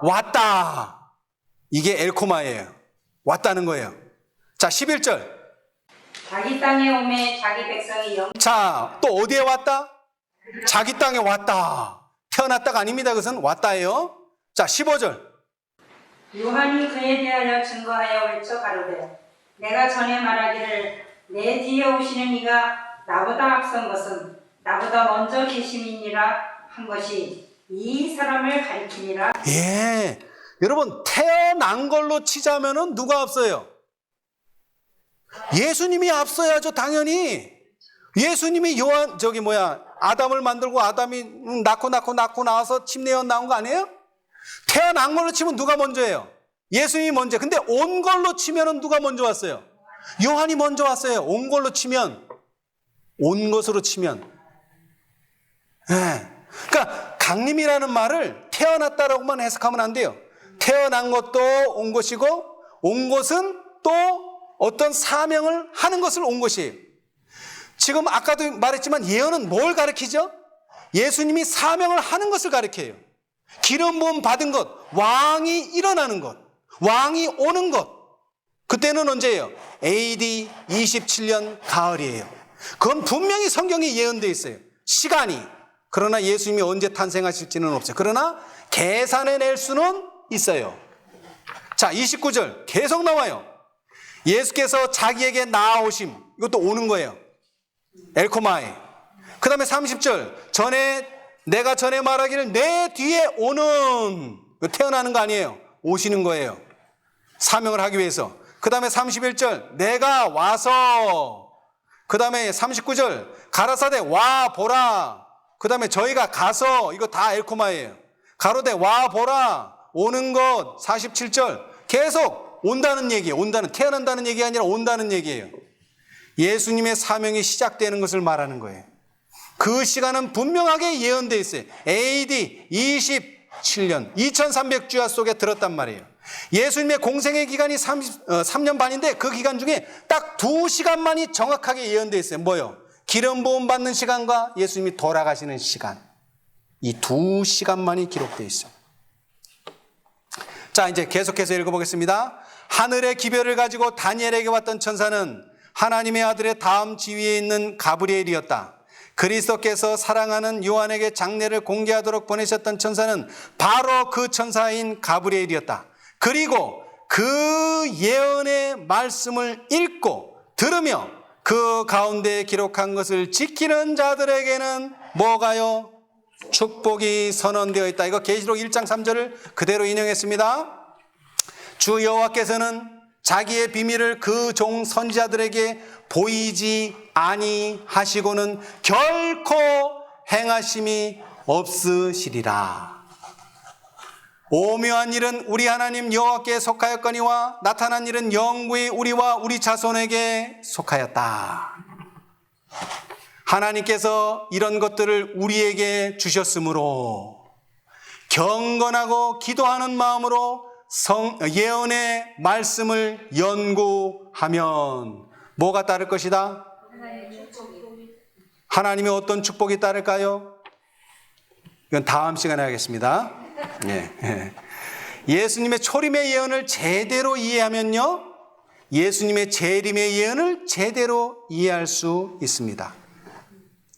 왔다. 이게 엘코마예요. 왔다는 거예요. 자, 11절. 자기 땅에 오매 자기 백성이 자, 또 어디에 왔다? 자기 땅에 왔다. 태어났다가 아닙니다. 그것은 왔다예요. 자, 15절. 요한이 그에 대하여 증거하여 외쳐 가로되 내가 전에 말하기를 내 뒤에 오시는 이가 나보다 앞선 것은 나보다 먼저 계심이니라 한 것이 이 사람을 가리키니라. 예. 여러분, 태어난 걸로 치자면은 누가 앞서요? 예수님이 앞서야죠, 당연히. 예수님이 아담을 만들고 아담이 낳고 나와서 침례연 나온 거 아니에요? 태어난 걸로 치면 누가 먼저예요? 예수님이 먼저. 근데 온 걸로 치면은 누가 먼저 왔어요? 요한이 먼저 왔어요. 온 걸로 치면, 온 것으로 치면. 예. 그러니까 강림이라는 말을 태어났다라고만 해석하면 안 돼요. 태어난 것도 온 것이고, 온 것은 또 어떤 사명을 하는 것을 온 것이에요. 지금 아까도 말했지만 예언은 뭘 가리키죠? 예수님이 사명을 하는 것을 가리켜요. 기름 부음 받은 것, 왕이 일어나는 것, 왕이 오는 것. 그때는 언제예요? AD 27년 가을이에요. 그건 분명히 성경에 예언되어 있어요. 시간이. 그러나 예수님이 언제 탄생하실지는 없어요. 그러나 계산해낼 수는 있어요. 자, 29절 계속 나와요. 예수께서 자기에게 나아오심. 이것도 오는 거예요. 엘코마이. 그 다음에 30절. 내가 전에 말하기를 내 뒤에 오는. 태어나는 거 아니에요. 오시는 거예요. 사명을 하기 위해서. 그 다음에 31절. 내가 와서. 그 다음에 39절. 가라사대 와 보라. 그 다음에 저희가 가서. 이거 다 엘코마예요. 가로대 와 보라. 오는 것. 47절. 계속 온다는 얘기예요. 태어난다는 얘기가 아니라 온다는 얘기예요. 예수님의 사명이 시작되는 것을 말하는 거예요. 그 시간은 분명하게 예언되어 있어요. AD 27년 2300주야 속에 들었단 말이에요. 예수님의 공생의 기간이 3년 반인데 그 기간 중에 딱 2시간만이 정확하게 예언되어 있어요. 뭐요? 기름 부음 받는 시간과 예수님이 돌아가시는 시간. 이 2시간만이 기록되어 있어요. 자, 이제 계속해서 읽어보겠습니다. 하늘의 기별을 가지고 다니엘에게 왔던 천사는 하나님의 아들의 다음 지위에 있는 가브리엘이었다. 그리스도께서 사랑하는 요한에게 장례를 공개하도록 보내셨던 천사는 바로 그 천사인 가브리엘이었다. 그리고 그 예언의 말씀을 읽고 들으며 그 가운데 기록한 것을 지키는 자들에게는 뭐가요? 축복이 선언되어 있다. 이거 계시록 1장 3절을 그대로 인용했습니다. 주 여호와께서는 자기의 비밀을 그 종 선지자들에게 보이지 아니하시고는 결코 행하심이 없으시리라. 오묘한 일은 우리 하나님 여호와께 속하였거니와 나타난 일은 영구히 우리와 우리 자손에게 속하였다. 하나님께서 이런 것들을 우리에게 주셨으므로 경건하고 기도하는 마음으로 예언의 말씀을 연구하면 뭐가 따를 것이다? 하나님의 어떤 축복이 따를까요? 이건 다음 시간에 하겠습니다. 예수님의 초림의 예언을 제대로 이해하면요, 예수님의 재림의 예언을 제대로 이해할 수 있습니다.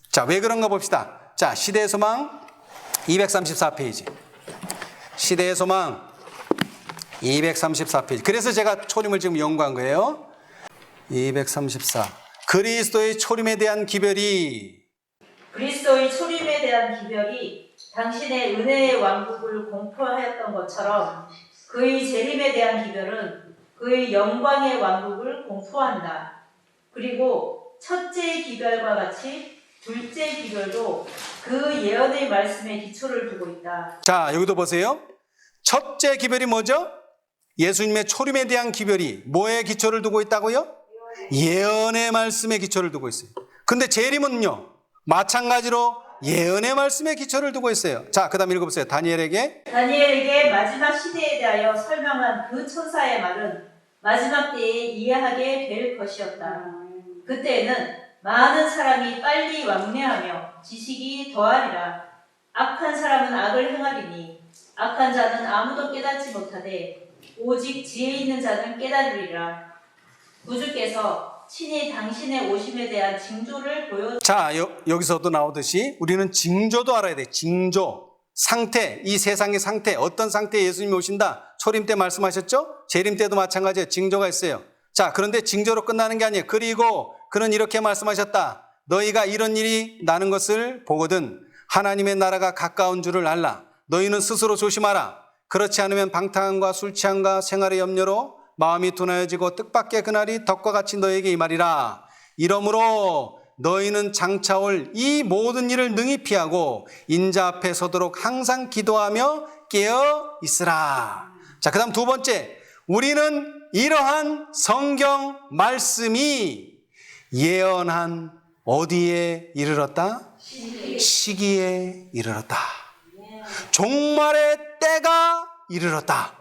자, 왜 그런가 봅시다. 자, 시대의 소망 234페이지. 시대의 소망 234페이지. 그래서 제가 초림을 지금 연구한 거예요. 234. 그리스도의 초림에 대한 기별이 그리스도의 초림에 대한 기별이 당신의 은혜의 왕국을 공포하였던 것처럼 그의 재림에 대한 기별은 그의 영광의 왕국을 공포한다. 그리고 첫째 기별과 같이 둘째 기별도 그 예언의 말씀에 기초를 두고 있다. 자, 여기도 보세요. 첫째 기별이 뭐죠? 예수님의 초림에 대한 기별이 뭐에 기초를 두고 있다고요? 예언의 말씀에 기초를 두고 있어요. 근데 재림은요, 마찬가지로 예언의 말씀에 기초를 두고 있어요. 자, 그 다음 읽어보세요. 다니엘에게 마지막 시대에 대하여 설명한 그 천사의 말은 마지막 때에 이해하게 될 것이었다. 그때에는 많은 사람이 빨리 왕래하며 지식이 더하리라. 악한 사람은 악을 행하리니 악한 자는 아무도 깨닫지 못하되 오직 지혜 있는 자는 깨달으리라. 구주께서 친히 당신의 오심에 대한 징조를 보여. 자, 여기서도 나오듯이 우리는 징조도 알아야 돼. 징조, 상태, 이 세상의 상태, 어떤 상태에 예수님이 오신다. 초림 때 말씀하셨죠? 재림 때도 마찬가지예요. 징조가 있어요. 자, 그런데 징조로 끝나는 게 아니에요. 그리고 그는 이렇게 말씀하셨다. 너희가 이런 일이 나는 것을 보거든 하나님의 나라가 가까운 줄을 알라. 너희는 스스로 조심하라. 그렇지 않으면 방탕함과 술 취함과 생활의 염려로 마음이 둔하여지고 뜻밖의 그날이 덕과 같이 너에게 임하리라. 이러므로 너희는 장차 올 이 모든 일을 능히 피하고 인자 앞에 서도록 항상 기도하며 깨어 있으라. 자, 그 다음 두 번째, 우리는 이러한 성경 말씀이 예언한 어디에 이르렀다? 시기에 이르렀다. 종말의 때가 이르렀다.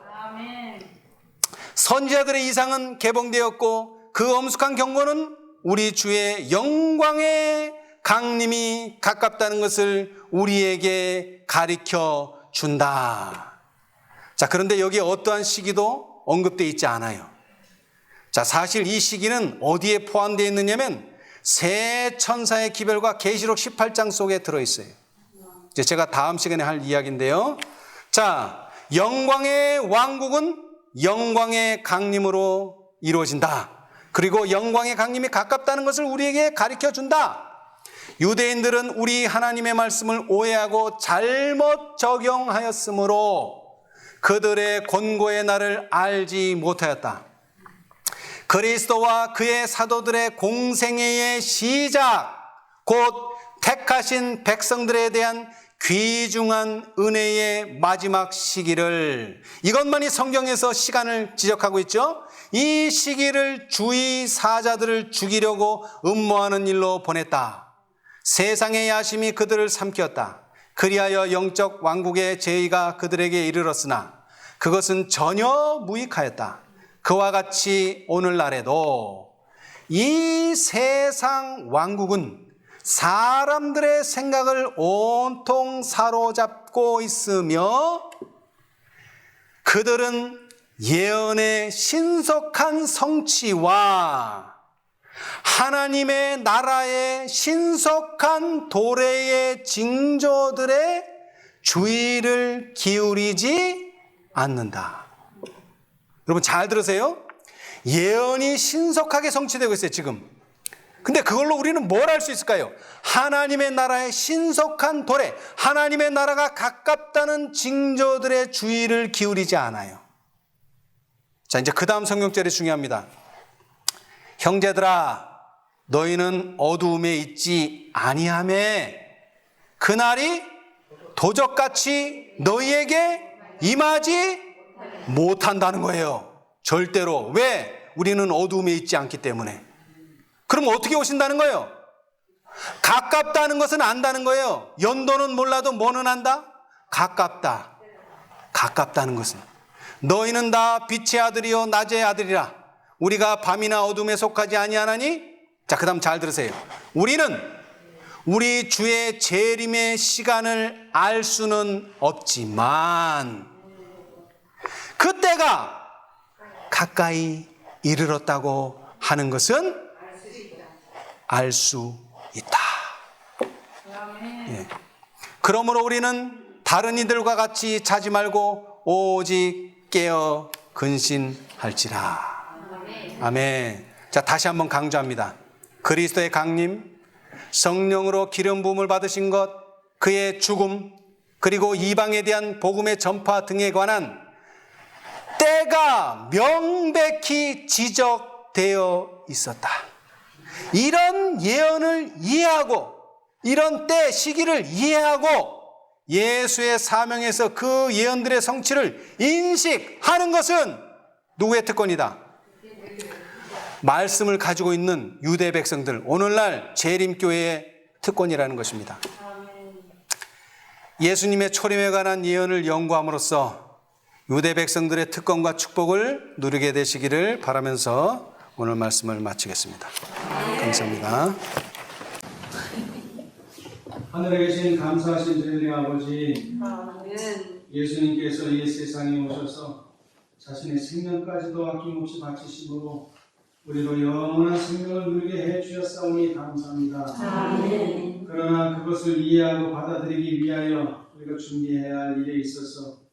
선지자들의 이상은 개봉되었고 그 엄숙한 경고는 우리 주의 영광의 강림이 가깝다는 것을 우리에게 가르쳐 준다. 자, 그런데 여기에 어떠한 시기도 언급되어 있지 않아요. 자, 사실 이 시기는 어디에 포함되어 있느냐면 새 천사의 기별과 계시록 18장 속에 들어있어요. 이제 제가 다음 시간에 할 이야기인데요. 자, 영광의 왕국은 영광의 강림으로 이루어진다. 그리고 영광의 강림이 가깝다는 것을 우리에게 가르쳐 준다. 유대인들은 우리 하나님의 말씀을 오해하고 잘못 적용하였으므로 그들의 권고의 날을 알지 못하였다. 그리스도와 그의 사도들의 공생애의 시작, 곧 택하신 백성들에 대한 귀중한 은혜의 마지막 시기를, 이것만이 성경에서 시간을 지적하고 있죠. 이 시기를 주의 사자들을 죽이려고 음모하는 일로 보냈다. 세상의 야심이 그들을 삼켰다. 그리하여 영적 왕국의 제의가 그들에게 이르렀으나 그것은 전혀 무익하였다. 그와 같이 오늘날에도 이 세상 왕국은 사람들의 생각을 온통 사로잡고 있으며 그들은 예언의 신속한 성취와 하나님의 나라의 신속한 도래의 징조들의 주의를 기울이지 않는다. 여러분 잘 들으세요. 예언이 신속하게 성취되고 있어요, 지금. 근데 그걸로 우리는 뭘 할 수 있을까요? 하나님의 나라의 신속한 도래, 하나님의 나라가 가깝다는 징조들의 주의를 기울이지 않아요. 자, 이제 그 다음 성경절이 중요합니다. 형제들아, 너희는 어두움에 있지 아니하매 그날이 도적같이 너희에게 임하지 못한다는 거예요. 절대로. 왜? 우리는 어두움에 있지 않기 때문에. 그럼 어떻게 오신다는 거예요? 가깝다는 것은 안다는 거예요. 연도는 몰라도 뭐는 안다? 가깝다. 가깝다는 것은. 너희는 다 빛의 아들이요 낮의 아들이라. 우리가 밤이나 어둠에 속하지 아니하나니? 자, 그 다음 잘 들으세요. 우리는 우리 주의 재림의 시간을 알 수는 없지만 그때가 가까이 이르렀다고 하는 것은 알 수 있다. 예. 그러므로 우리는 다른 이들과 같이 자지 말고 오직 깨어 근신할지라. 아멘. 자, 다시 한번 강조합니다. 그리스도의 강림, 성령으로 기름 부음을 받으신 것, 그의 죽음, 그리고 이방에 대한 복음의 전파 등에 관한 때가 명백히 지적되어 있었다. 이런 예언을 이해하고 이런 때 시기를 이해하고 예수의 사명에서 그 예언들의 성취를 인식하는 것은 누구의 특권이다? 말씀을 가지고 있는 유대 백성들, 오늘날 재림교회의 특권이라는 것입니다. 예수님의 초림에 관한 예언을 연구함으로써 유대 백성들의 특권과 축복을 누리게 되시기를 바라면서 오늘 말씀을 마치겠습니다. 감사합니다. 하늘에 계신 감사하신 저희 아버지, 예수님께서 이 세상에 오셔서 자신의 생명까지도 아낌없이 바치심으로 우리로 영원한 생명을 누리게 해주셨사오니 감사합니다. 그러나 그것을 이해하고 받아들이기 위하여 우리가 준비해야 할 일에 있어서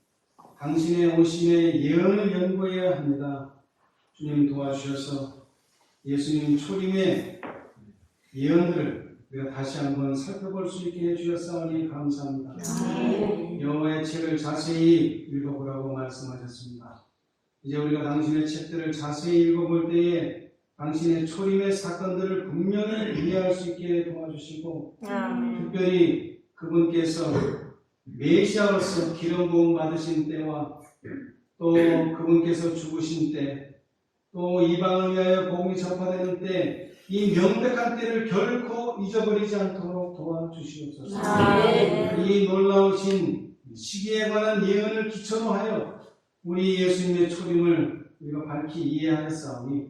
당신의 오심의 예언을 연구해야 합니다. 주님 도와주셔서 예수님 초림의 예언들을 우리가 다시 한번 살펴볼 수 있게 해주셨사오니 감사합니다. 여호와의 책을 자세히 읽어보라고 말씀하셨습니다. 이제 우리가 당신의 책들을 자세히 읽어볼 때에 당신의 초림의 사건들을 분명히 이해할 수 있게 도와주시고 특별히 그분께서 메시아로서 기름 부음 받으신 때와 또 그분께서 죽으신 때 또 이방을 위하여 복음이 전파되는 때 이 명백한 때를 결코 잊어버리지 않도록 도와주시옵소서. 이 놀라우신 시기에 관한 예언을 기초로 하여 우리 예수님의 초림을 우리가 밝히 이해하였사오니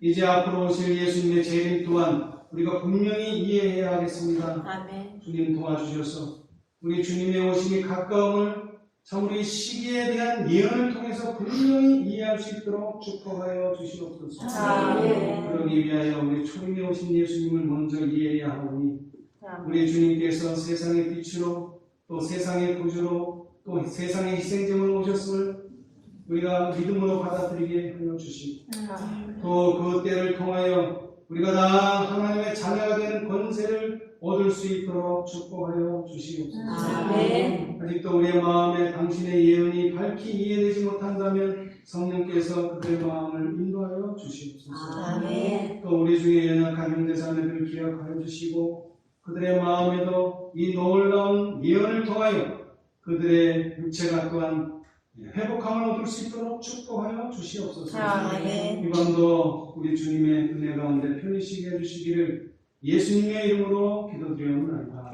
이제 앞으로 오실 예수님의 재림 또한 우리가 분명히 이해해야 하겠습니다. 주님 도와주셔서 우리 주님의 오심이 가까움을 참 우리 시기에 대한 예언을 통해서 분명히 이해할 수 있도록 축복하여 주시옵소서. 그러기 위하여 우리 초림에 오신 예수님을 먼저 이해해야 하오니 우리 주님께서 세상의 빛으로 또 세상의 구주로 또 세상의 희생제물로 오셨음을 우리가 믿음으로 받아들이게 하여 주시고 또 그 때를 통하여 우리가 다 하나님의 자녀가 되는 권세를 얻을 수 있도록 축복하여 주시옵소서. 아직도 우리의 마음에 당신의 예언이 밝히 이해되지 못한다면 성령께서 그들의 마음을 인도하여 주시옵소서. 또 우리 중에 연약한 형제자매들을 기억하여 주시고 그들의 마음에도 이 놀라운 예언을 통하여 그들의 육체가 또한 회복함을 얻을 수 있도록 축복하여 주시옵소서. 이 밤도 우리 주님의 은혜 가운데 편히 쉬게 해주시기를 예수님의 이름으로 기도드리옵나이다.